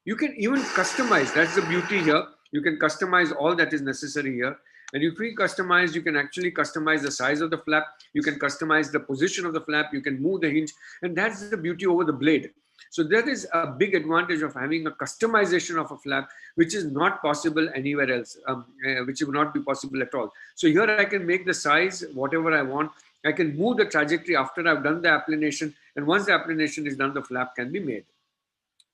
You can even customize. That's the beauty here. You can customize all that is necessary here. And if we customize, you can actually customize the size of the flap. You can customize the position of the flap. You can move the hinge. And that's the beauty over the blade. So there is a big advantage of having a customization of a flap, which is not possible anywhere else, which will not be possible at all. So here I can make the size, whatever I want. I can move the trajectory after I've done the applanation. And once the applanation is done, the flap can be made.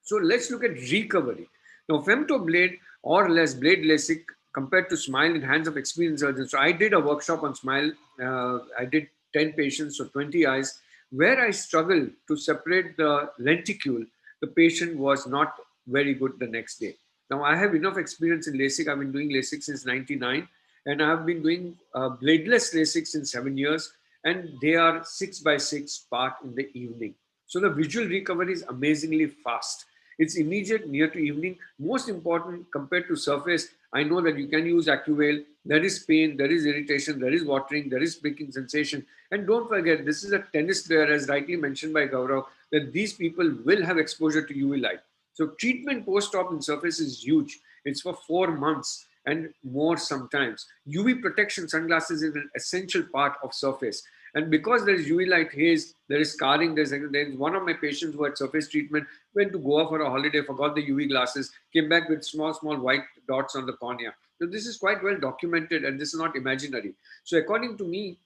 So let's look at recovery. Now, femto blade or less blade LASIK compared to SMILE in hands of experienced surgeons. So I did a workshop on SMILE. I did 10 patients, so 20 eyes. Where I struggled to separate the lenticule, the patient was not very good the next day. Now, I have enough experience in LASIK. I've been doing LASIK since 99, and I've been doing bladeless LASIK since 7 years, and they are 6x6 part in the evening. So the visual recovery is amazingly fast. It's immediate, near to evening. Most important, compared to surface, I know that you can use AccuVeil. There is pain, there is irritation, there is watering, there is pricking sensation. And don't forget, this is a tennis player, as rightly mentioned by Gaurav, that these people will have exposure to UV light. So treatment post-op in surface is huge. It's for 4 months and more sometimes. UV protection sunglasses is an essential part of surface. And because there is UV light haze, there is scarring. There's one of my patients who had surface treatment, went to Goa for a holiday, forgot the UV glasses, came back with small white dots on the cornea. So this is quite well documented, and this is not imaginary. So according to me,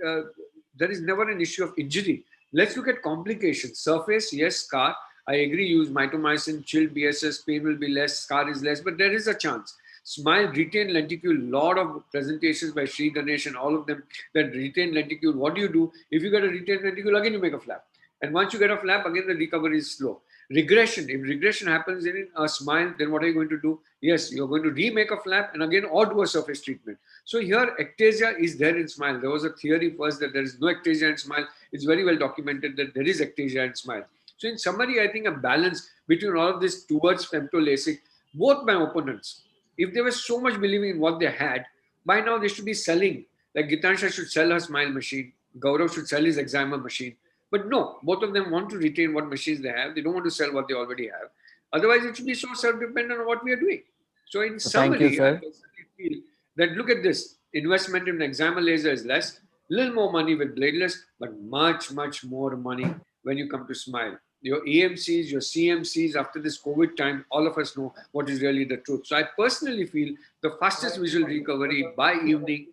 there is never an issue of injury. Let's look at complications. Surface, yes, scar. I agree, use mitomycin, chilled BSS, pain will be less, scar is less, but there is a chance. Smile, retained lenticule, lot of presentations by Sri Ganesh and all of them, that retained lenticule, what do you do? If you get a retained lenticule, again you make a flap. And once you get a flap, again the recovery is slow. Regression, if regression happens in a smile, then what are you going to do? Yes, you're going to remake a flap and again or do a surface treatment. So here ectasia is there in smile. There was a theory first that there is no ectasia in smile. It's very well documented that there is ectasia in smile. So in summary, I think a balance between all of this towards femto-LASIK, both my opponents, if they were so much believing in what they had, by now they should be selling. Like Gitansha should sell her smile machine, Gaurav should sell his excimer machine. But no, both of them want to retain what machines they have. They don't want to sell what they already have. Otherwise, it should be so self-dependent on what we are doing. So in summary, I personally feel that look at this, investment in excimer laser is less, little more money with bladeless, but much, much more money when you come to smile. Your EMCs, your CMCs, after this COVID time, all of us know what is really the truth. So I personally feel the fastest visual recovery by evening,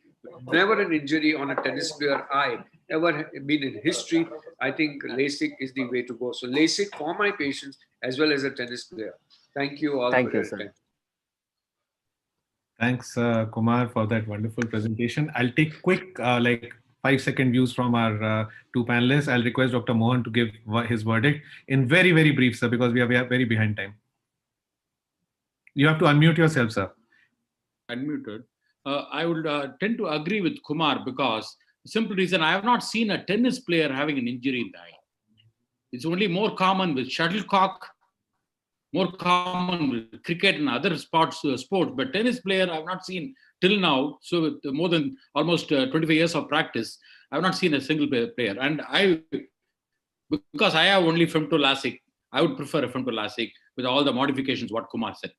never an injury on a tennis player eye ever been in history. I think LASIK is the way to go. So LASIK for my patients as well as a tennis player. Thank you all. Thank for you, your sir. time. Thanks, Kumar, for that wonderful presentation. I'll take quick, 5-second views from our two panelists. I'll request Dr. Mohan to give his verdict in very, very brief, sir, because we are very behind time. You have to unmute yourself, sir. Unmuted. I would tend to agree with Kumar because the simple reason I have not seen a tennis player having an injury in the eye. It's only more common with shuttlecock, more common with cricket and other sports, but tennis player I have not seen till now. So with more than almost 25 years of practice, I have not seen a single player. And because I have only femto-LASIK, I would prefer a femto-LASIK with all the modifications what Kumar said.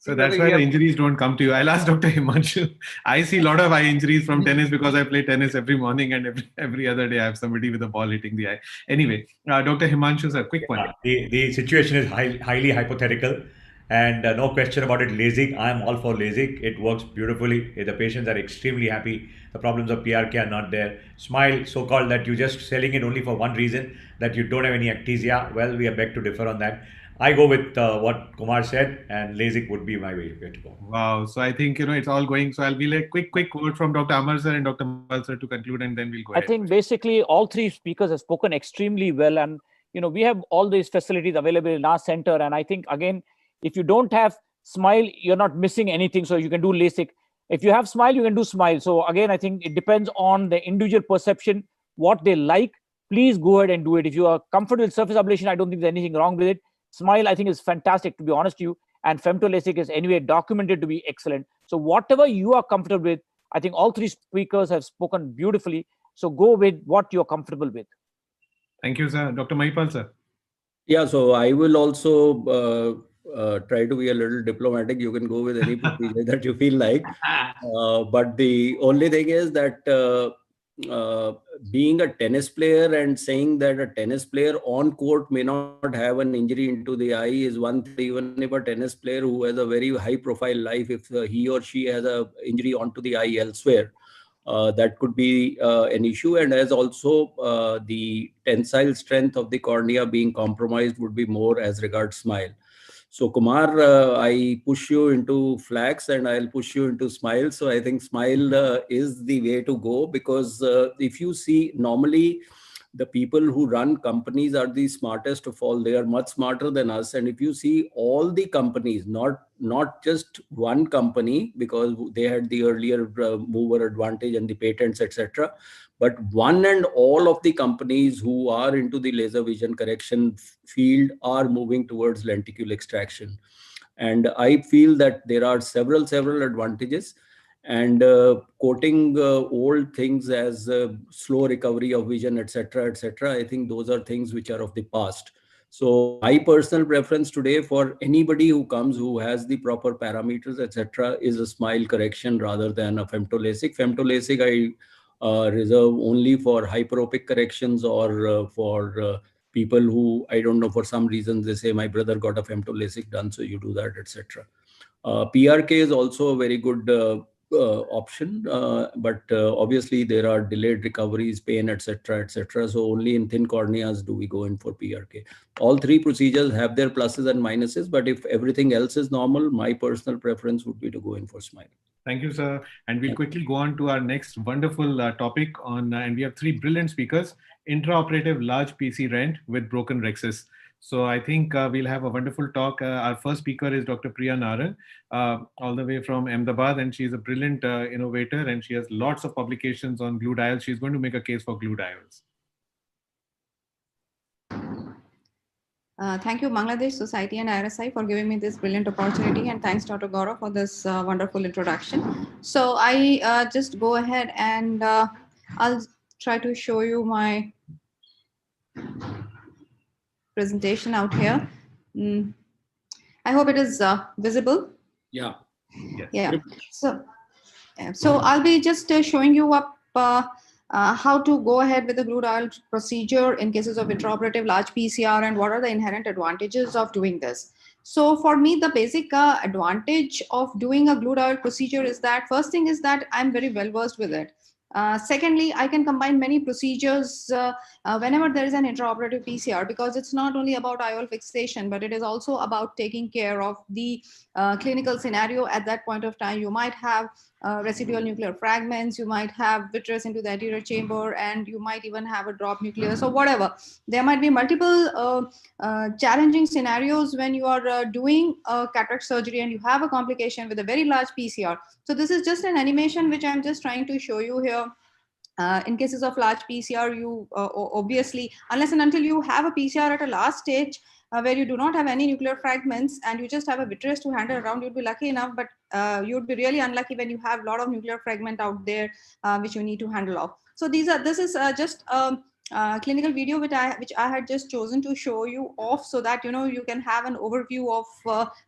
So that's why the injuries don't come to you. I'll ask Dr. Himanshu. I see a lot of eye injuries from tennis because I play tennis every morning and every other day I have somebody with a ball hitting the eye. Anyway, Dr. Himanshu, sir, quick one. The situation is highly hypothetical and no question about it. LASIK, I'm all for LASIK. It works beautifully. The patients are extremely happy. The problems of PRK are not there. Smile, so-called, that you're just selling it only for one reason, that you don't have any ectasia. Well, we are beg to differ on that. I go with what Kumar said, and LASIK would be my way to go. Wow. So I think, it's all going. So I'll be like quick word from Dr. Amar sir and Dr. Mapal sir to conclude, and then we'll go ahead. I think basically all three speakers have spoken extremely well. And, we have all these facilities available in our center. And I think, again, if you don't have smile, you're not missing anything. So you can do LASIK. If you have smile, you can do smile. So again, I think it depends on the individual perception, what they like. Please go ahead and do it. If you are comfortable with surface ablation, I don't think there's anything wrong with it. Smile, I think, is fantastic, to be honest with you. And femto-LASIK is anyway documented to be excellent. So whatever you are comfortable with, I think all three speakers have spoken beautifully. So go with what you're comfortable with. Thank you, sir. Dr. Mahipal, sir. Yeah, so I will also try to be a little diplomatic. You can go with any procedure that you feel like. But the only thing is that being a tennis player and saying that a tennis player on court may not have an injury into the eye is one thing. Even if a tennis player who has a very high profile life, if he or she has an injury onto the eye elsewhere, that could be an issue. And as also the tensile strength of the cornea being compromised would be more as regards smile. So Kumar, I push you into flax and I'll push you into smile. So I think smile is the way to go, because if you see, normally the people who run companies are the smartest of all. They are much smarter than us. And if you see all the companies, not just one company, because they had the earlier mover advantage and the patents, etc., but one and all of the companies who are into the laser vision correction field are moving towards lenticule extraction. And I feel that there are several advantages. And quoting old things as slow recovery of vision, etc., I think those are things which are of the past. So my personal preference today for anybody who comes who has the proper parameters, etc., is a smile correction rather than a femto-LASIK. Femto-LASIK, reserved only for hyperopic corrections or for people who, I don't know, for some reason they say my brother got a femtoLASIK done, so you do that, etc. PRK is also a very good option, but obviously there are delayed recoveries, pain, etc., etc. So only in thin corneas do we go in for PRK. All three procedures have their pluses and minuses, but if everything else is normal, my personal preference would be to go in for SMILE. Thank you, sir. And we'll quickly go on to our next wonderful topic on, and we have three brilliant speakers: intraoperative large PC rent with broken rhexis. So I think we'll have a wonderful talk. Our first speaker is Dr. Priya Naran, all the way from Ahmedabad, and she's a brilliant innovator, and she has lots of publications on glue dials. She's going to make a case for glue dials. Thank you, Bangladesh Society and IIRSI, for giving me this brilliant opportunity, and thanks, Dr. Gaurav, for this wonderful introduction. So I just go ahead and I'll try to show you my presentation out here. I hope it is visible. Yeah. Yeah. So I'll be just showing you up how to go ahead with the glue dial procedure in cases of intraoperative large PCR and what are the inherent advantages of doing this. So for me, the basic advantage of doing a glue dial procedure is that first thing is that I'm very well versed with it. Secondly, I can combine many procedures whenever there is an intraoperative PCR, because it's not only about IOL fixation, but it is also about taking care of the clinical scenario at that point of time. You might have residual nuclear fragments, you might have vitreous into the anterior chamber, and you might even have a drop nucleus or whatever. There might be multiple challenging scenarios when you are doing cataract surgery and you have a complication with a very large PCR. So this is just an animation which I'm just trying to show you here. In cases of large PCR, you obviously, unless and until you have a PCR at a last stage where you do not have any nuclear fragments and you just have a vitreous to handle around, you'd be lucky enough, but you'd be really unlucky when you have a lot of nuclear fragment out there which you need to handle off. So this is just clinical video which I had just chosen to show you off, so that you can have an overview of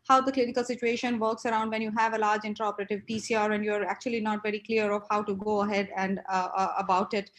how the clinical situation works around when you have a large intraoperative PCR and you're actually not very clear of how to go ahead and about it.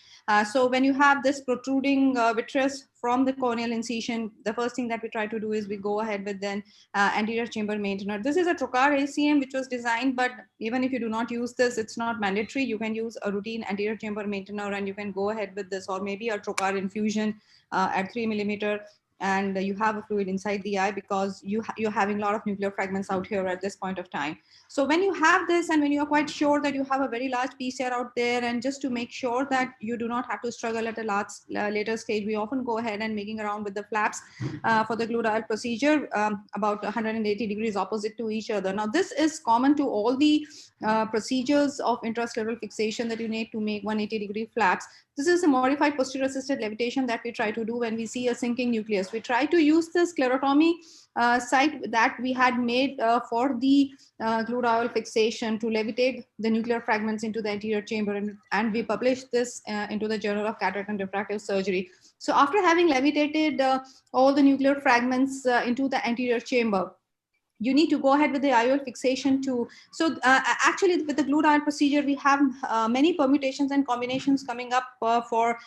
So when you have this protruding vitreous from the corneal incision, the first thing that we try to do is we go ahead with then anterior chamber maintainer. This is a trocar ACM which was designed, but even if you do not use this, it's not mandatory. You can use a routine anterior chamber maintainer and you can go ahead with this, or maybe a trocar infusion at 3 millimeter, and you have a fluid inside the eye because you're having a lot of nuclear fragments out here at this point of time. So when you have this and when you're quite sure that you have a very large PCR out there, and just to make sure that you do not have to struggle at a later stage, we often go ahead and making around with the flaps for the glue dial procedure about 180 degrees opposite to each other. Now this is common to all the procedures of intrascleral fixation that you need to make 180 degree flaps. This is a modified posterior assisted levitation that we try to do when we see a sinking nucleus. We try to use the sclerotomy site that we had made for the glue dial fixation to levitate the nuclear fragments into the anterior chamber, and we published this into the Journal of Cataract and Refractive Surgery. So after having levitated all the nuclear fragments into the anterior chamber, you need to go ahead with the IOL fixation too. So actually with the glue dial procedure, we have many permutations and combinations coming up for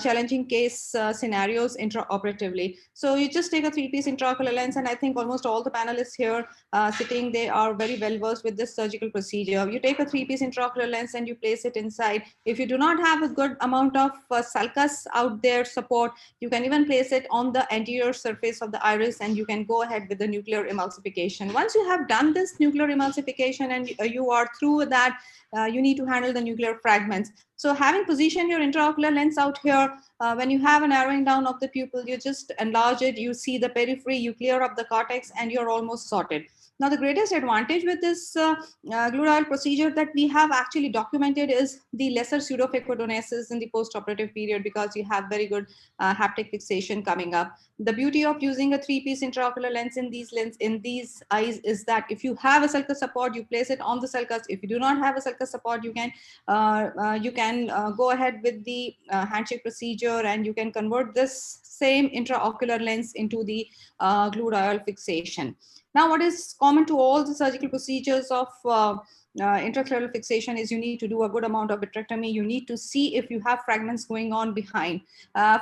challenging case scenarios intraoperatively. So you just take a 3-piece intraocular lens, and I think almost all the panelists here sitting, they are very well versed with this surgical procedure. You take a 3-piece intraocular lens and you place it inside. If you do not have a good amount of sulcus out there support, you can even place it on the anterior surface of the iris, and you can go ahead with the nuclear emulsification. Once you have done this nuclear emulsification and you are through with that, you need to handle the nuclear fragments. So having positioned your intraocular lens out here, when you have a narrowing down of the pupil, you just enlarge it, you see the periphery, you clear up the cortex, and you're almost sorted. Now, the greatest advantage with this glue dial procedure that we have actually documented is the lesser pseudophacodonesis in the post-operative period, because you have very good haptic fixation coming up. The beauty of using a 3-piece intraocular lens in these eyes is that if you have a sulcus support, you place it on the sulcus. If you do not have a sulcus support, you can go ahead with the handshake procedure, and you can convert this same intraocular lens into the glue dial fixation. Now, what is common to all the surgical procedures of intracranial fixation is you need to do a good amount of vitrectomy. You need to see if you have fragments going on behind.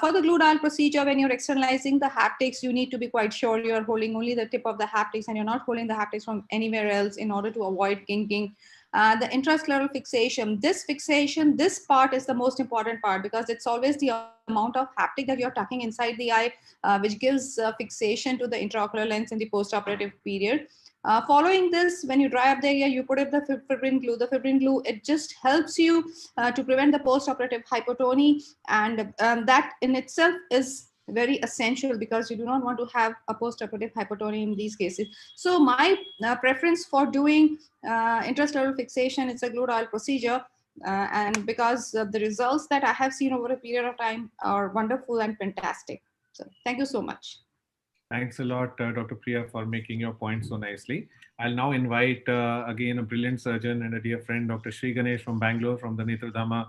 For the glue dial procedure, when you're externalizing the haptics, you need to be quite sure you're holding only the tip of the haptics and you're not holding the haptics from anywhere else in order to avoid kinking. The intrascleral fixation, this part is the most important part because it's always the amount of haptic that you're tucking inside the eye, which gives fixation to the intraocular lens in the postoperative period. Following this, when you dry up the area, you put in the fibrin glue. The fibrin glue, it just helps you to prevent the postoperative hypotony, and that in itself is very essential because you do not want to have a postoperative hypotony in these cases. So my preference for doing intrascleral fixation, it's a glue dial procedure, and because the results that I have seen over a period of time are wonderful and fantastic. So thank you so much. Thanks a lot, Dr. Priya, for making your point so nicely. I'll now invite again a brilliant surgeon and a dear friend, Dr. Sri Ganesh from Bangalore, from the Netradhama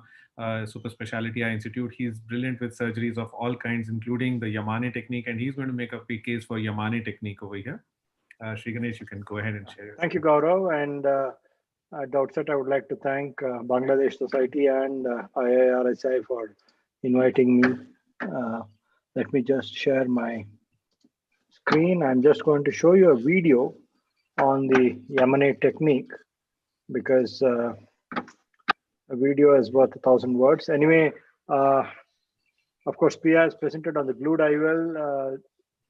Super Speciality Eye Institute. He's brilliant with surgeries of all kinds, including the Yamane technique, and he's going to make a big case for Yamane technique over here. Sri Ganesh, you can go ahead and share. Thank you, Gaurav. And at the outset, I would like to thank Bangladesh Society and IIRSI for inviting me. Let me just share my screen. I'm just going to show you a video on the Yamane technique because a video is worth 1,000 words. Anyway, of course, Priya is presented on the glued IOL.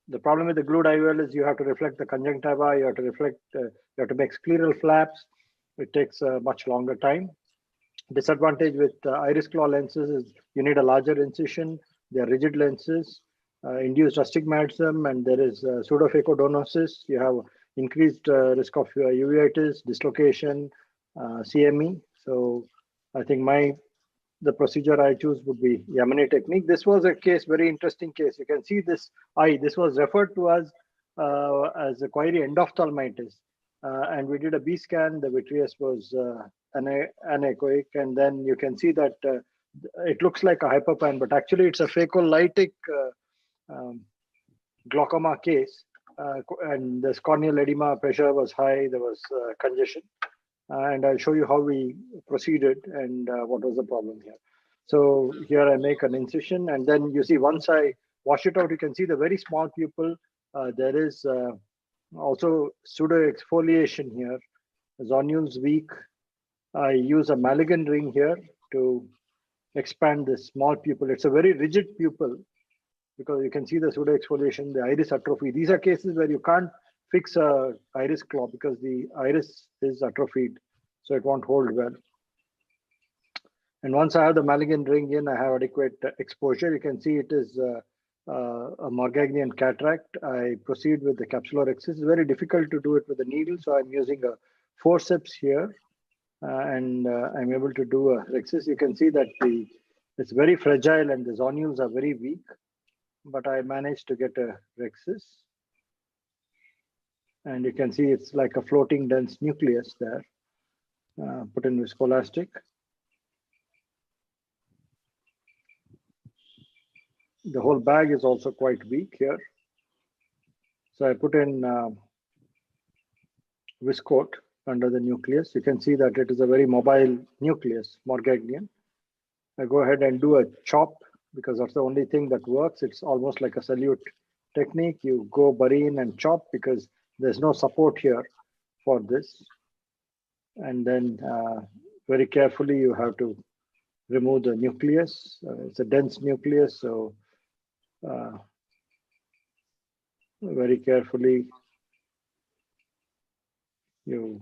The problem with the glued IOL is you have to reflect the conjunctiva, you have to reflect, you have to make scleral flaps. It takes a much longer time. Disadvantage with iris claw lenses is you need a larger incision. They are rigid lenses. Induced astigmatism, and there is pseudophacodonosis. You have increased risk of uveitis, dislocation, CME. So I think the procedure I choose would be Yamane technique. This was a case, very interesting case. You can see this eye. This was referred to us as a query endophthalmitis, and we did a B scan. The vitreous was anechoic, and then you can see that it looks like a hyperpan, but actually it's a phacolytic glaucoma case, and the corneal edema pressure was high, there was congestion, and I'll show you how we proceeded and what was the problem here. So here I make an incision, and then you see once I wash it out, you can see the very small pupil. There is also pseudo exfoliation here. The zonules weak. I use a Maligan ring here to expand this small pupil. It's a very rigid pupil, because you can see the pseudo exfoliation, the iris atrophy. These are cases where you can't fix a iris claw because the iris is atrophied, so it won't hold well. And once I have the Maligan ring in, I have adequate exposure. You can see it is a Morgagnonian cataract. I proceed with the capsulorhexis. It's very difficult to do it with a needle, so I'm using a forceps here, and I'm able to do a rhexis. You can see that it's very fragile and the zonules are very weak, but I managed to get a rhexis. And you can see it's like a floating dense nucleus there. Put in viscoelastic. The whole bag is also quite weak here. So I put in viscoat under the nucleus. You can see that it is a very mobile nucleus, Morgagnonian. I go ahead and do a chop because that's the only thing that works. It's almost like a salute technique. You go bury in and chop because there's no support here for this. And then very carefully you have to remove the nucleus. It's a dense nucleus, so very carefully you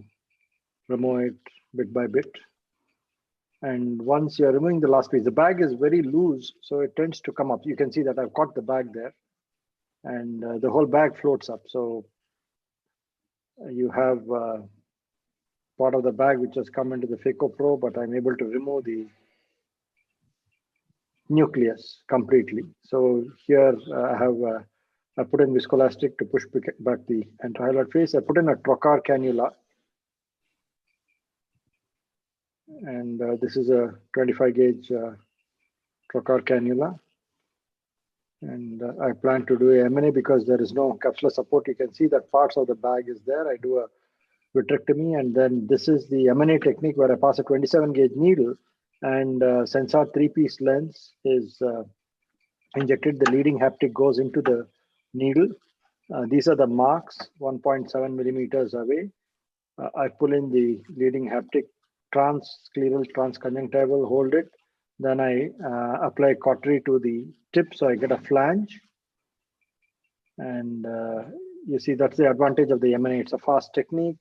remove it bit by bit. And once you're removing the last piece, the bag is very loose, so it tends to come up. You can see that I've caught the bag there, and the whole bag floats up. So you have part of the bag which has come into the phaco-pro, but I'm able to remove the nucleus completely. So here I put in viscoelastic to push back the antihyaloid face. I put in a trocar cannula. And this is a 25 gauge trocar cannula. And I plan to do a M&A because there is no capsular support. You can see that parts of the bag is there. I do a vitrectomy. And then this is the M&A technique where I pass a 27 gauge needle and Sensor 3-piece lens is injected. The leading haptic goes into the needle. These are the marks 1.7 millimeters away. I pull in the leading haptic, transscleral, transconjunctival, hold it. Then I apply cautery to the tip, so I get a flange. And you see, that's the advantage of the M&A. It's a fast technique.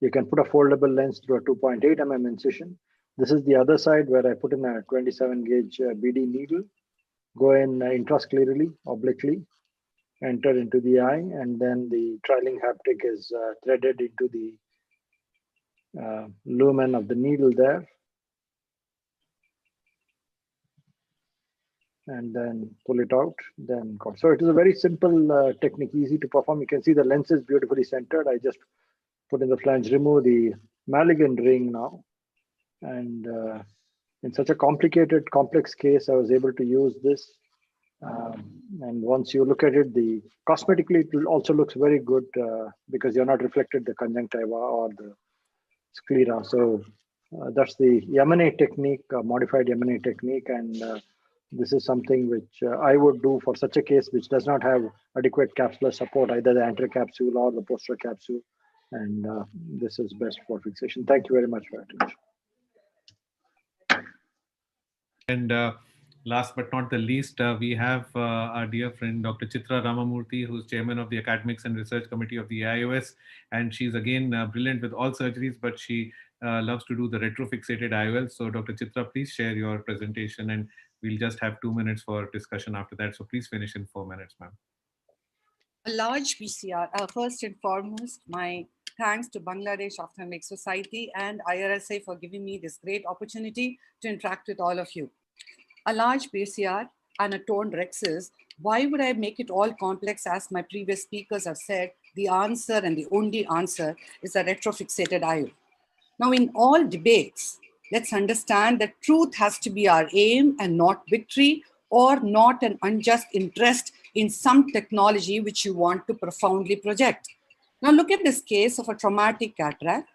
You can put a foldable lens through a 2.8 mm incision. This is the other side where I put in a 27 gauge BD needle, go in intrasclerally, obliquely, enter into the eye, and then the trailing haptic is threaded into the lumen of the needle there. And then pull it out, then go. So it is a very simple technique, easy to perform. You can see the lens is beautifully centered. I just put in the flange, remove the Mulligan ring now. And in such a complicated, complex case, I was able to use this. And once you look at it, the cosmetically, it also looks very good because you're not reflected the conjunctiva or the sclera. So that's the M&A technique, modified M&A technique. And this is something which I would do for such a case which does not have adequate capsular support, either the anterior capsule or the posterior capsule. And this is best for fixation. Thank you very much for your attention. And last but not the least, we have our dear friend, Dr. Chitra Ramamurthy, who's chairman of the Academics and Research Committee of the IIOS. And she's again brilliant with all surgeries, but she loves to do the retrofixated IOL. So Dr. Chitra, please share your presentation and we'll just have 2 minutes for discussion after that. So please finish in 4 minutes, ma'am. A large PCR. First and foremost, my thanks to Bangladesh Ophthalmic Society and IIRSI for giving me this great opportunity to interact with all of you. A large BCR and a toned rexus, why would I make it all complex? As my previous speakers have said, the answer and the only answer is a retrofixated IOL. Now, in all debates, let's understand that truth has to be our aim and not victory, or not an unjust interest in some technology which you want to profoundly project. Now, look at this case of a traumatic cataract.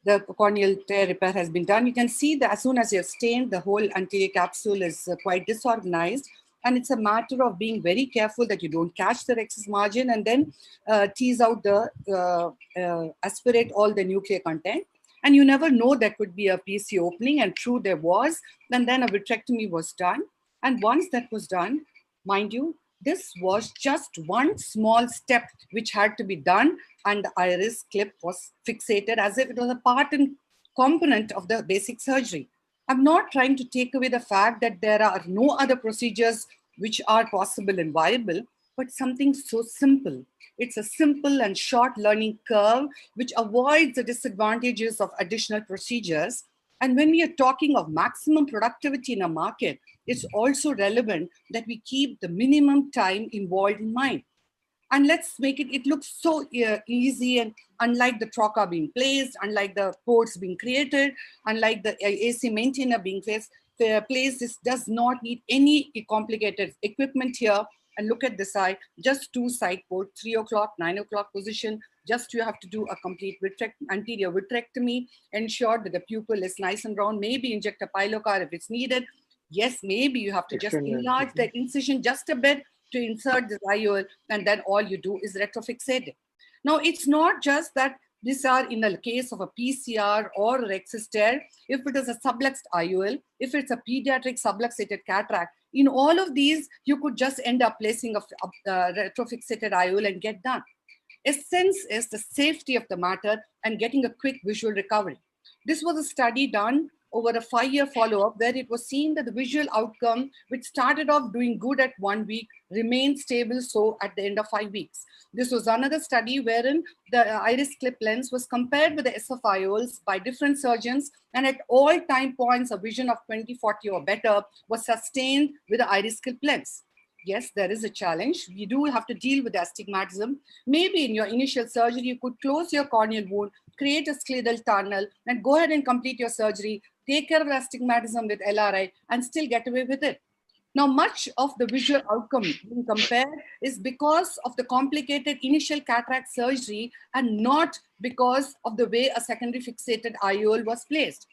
The corneal tear repair has been done. You can see that as soon as you've stained, the whole anterior capsule is quite disorganized. And it's a matter of being very careful that you don't catch the rexus margin and then tease out the, aspirate all the nuclear content. And you never know there could be a PC opening, and true there was. And then a vitrectomy was done. And once that was done, mind you, this was just one small step which had to be done, and the iris clip was fixated as if it was a part and component of the basic surgery. I'm not trying to take away the fact that there are no other procedures which are possible and viable, but something so simple. It's a simple and short learning curve which avoids the disadvantages of additional procedures. And when we are talking of maximum productivity in a market, it's also relevant that we keep the minimum time involved in mind. And let's make it, it looks so easy, and unlike the trocar being placed, unlike the ports being created, unlike the AC maintainer being placed, this does not need any complicated equipment here. And look at this eye, just 2 side port, 3 o'clock, 9 o'clock position. Just you have to do a complete anterior vitrectomy, ensure that the pupil is nice and round, maybe inject a pilocar if it's needed. Yes, maybe you have to just enlarge the incision just a bit to insert the IOL, and then all you do is retrofixate it. Now, it's not just that these are in a case of a PCR or a rexus tear. If it is a subluxed IOL, if it's a pediatric subluxated cataract, in all of these, you could just end up placing a retrofixated IOL and get done. Essence is the safety of the matter and getting a quick visual recovery. This was a study done over a 5-year follow-up where it was seen that the visual outcome, which started off doing good at 1 week, remained stable so at the end of 5 weeks. This was another study wherein the iris clip lens was compared with the SFIOLs by different surgeons, and at all time points, a vision of 20/40 or better was sustained with the iris clip lens. Yes, there is a challenge. You do have to deal with astigmatism. Maybe in your initial surgery, you could close your corneal wound, create a scleral tunnel, and go ahead and complete your surgery, take care of astigmatism with LRI, and still get away with it. Now, much of the visual outcome being compared is because of the complicated initial cataract surgery and not because of the way a secondary fixated IOL was placed.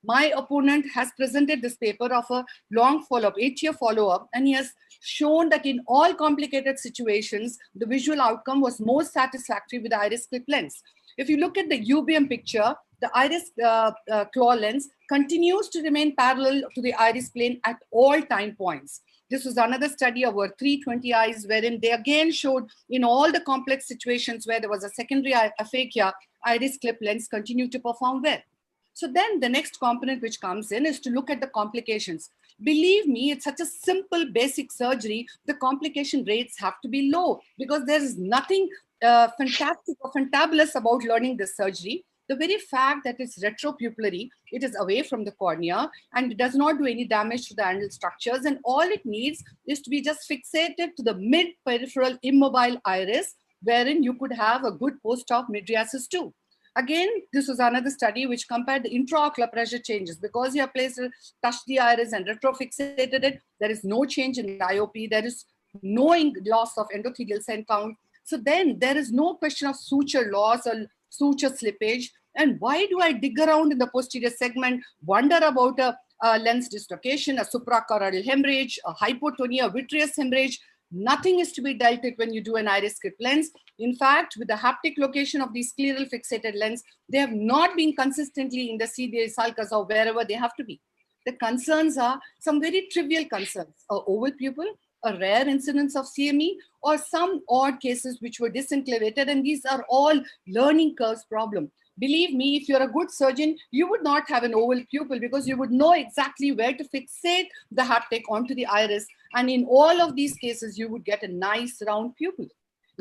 My opponent has presented this paper of a long follow-up, 8-year follow-up, and he has shown that in all complicated situations, the visual outcome was most satisfactory with the iris clip lens. If you look at the UBM picture, the iris claw lens continues to remain parallel to the iris plane at all time points. This was another study of our 320 eyes, wherein they again showed in all the complex situations where there was a secondary aphakia, iris clip lens continued to perform well. So then the next component which comes in is to look at the complications. Believe me, it's such a simple basic surgery, the complication rates have to be low because there is nothing fantastic or fantabulous about learning this surgery. The very fact that it's retropupillary, it is away from the cornea and it does not do any damage to the anal structures, and all it needs is to be just fixated to the mid-peripheral immobile iris, wherein you could have a good post-op mydriasis too. Again, this was another study which compared the intraocular pressure changes. Because you have touched the iris and retrofixated it, there is no change in IOP, there is no loss of endothelial cell count. So then there is no question of suture loss or suture slippage. And why do I dig around in the posterior segment, wonder about a lens dislocation, a suprachoroidal hemorrhage, a hypotonia, vitreous hemorrhage? Nothing is to be dealt with when you do an iris clip lens. In fact, with the haptic location of these scleral fixated lens, they have not been consistently in the CDA sulcus or wherever they have to be. The concerns are some very trivial concerns: a oval pupil, a rare incidence of CME, or some odd cases which were disenclavated, and these are all learning curves problem. Believe me, if you're a good surgeon, you would not have an oval pupil because you would know exactly where to fixate the haptic onto the iris. And in all of these cases, you would get a nice round pupil.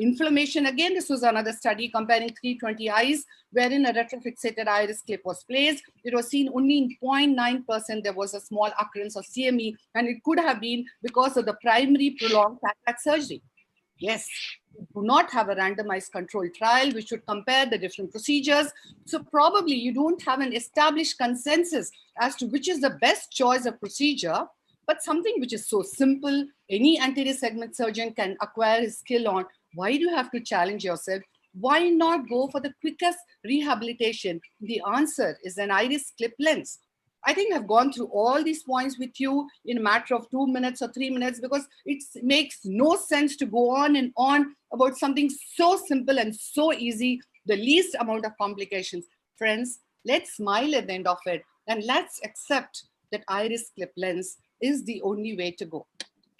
Inflammation, again, this was another study comparing 320 eyes, wherein a retrofixated iris clip was placed. It was seen only in 0.9% there was a small occurrence of CME, and it could have been because of the primary prolonged cataract surgery. Yes, we do not have a randomized controlled trial which would compare the different procedures. So probably you don't have an established consensus as to which is the best choice of procedure, but something which is so simple, any anterior segment surgeon can acquire his skill on. Why do you have to challenge yourself? Why not go for the quickest rehabilitation? The answer is an iris clip lens. I think I've gone through all these points with you in a matter of 2 minutes or 3 minutes because it makes no sense to go on and on about something so simple and so easy, the least amount of complications. Friends, let's smile at the end of it and let's accept that iris clip lens is the only way to go.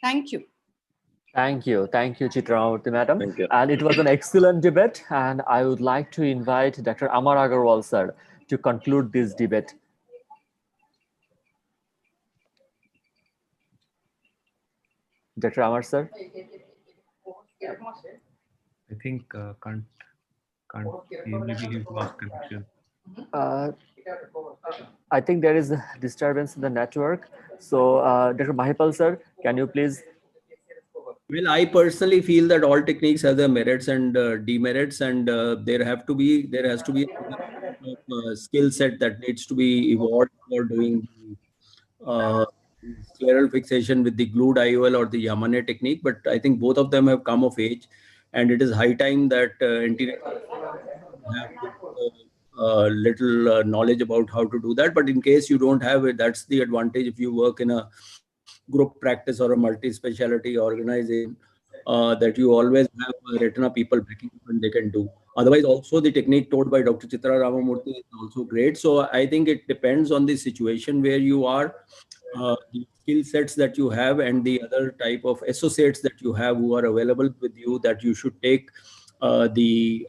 Thank you. Thank you, Chitramurthy madam. And it was an excellent debate, and I would like to invite Dr. Amar Agarwal sir to conclude this debate. Dr. Amar sir. I think can't maybe he's lost connection. I think there is a disturbance in the network. So Dr. Mahipal sir, can you please? Well, I personally feel that all techniques have their merits and demerits, and there has to be a skill set that needs to be evolved for doing scleral fixation with the glued IOL or the Yamane technique. But I think both of them have come of age, and it is high time that anterior have little knowledge about how to do that. But in case you don't have it, that's the advantage if you work in a group practice or a multi-specialty organization, that you always have retina people backing up and they can do. Otherwise, also the technique taught by Dr. Chitra Ramamurthy is also great. So I think it depends on the situation where you are, the skill sets that you have, and the other type of associates that you have who are available with you, that you should take the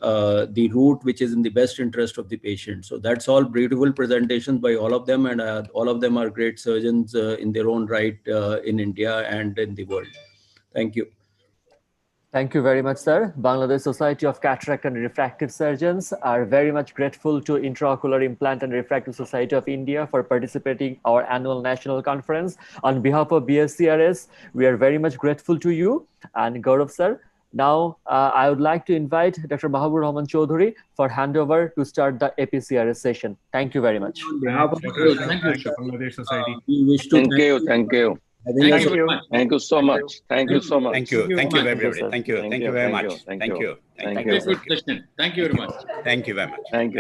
route which is in the best interest of the patient. So that's all beautiful presentations by all of them, and all of them are great surgeons in their own right in India and in the world. Thank you. Thank you very much, sir. Bangladesh Society of Cataract and Refractive Surgeons are very much grateful to Intraocular Implant and Refractive Society of India for participating our annual national conference. On behalf of BSCRS, we are very much grateful to you and Gaurav sir. Now, I would like to invite Dr. Mahabur Rahman Chaudhary for handover to start the APCRS session. Thank you very much. On behalf of Bangladesh Society. we wish to thank you. Thank you very much. Thank you so much. Thank you so much. Thank you. Thank you, everybody. Thank you. Thank you very much. Thank you. Thank you. you. Thank you very much. Thank you very much. Thank you.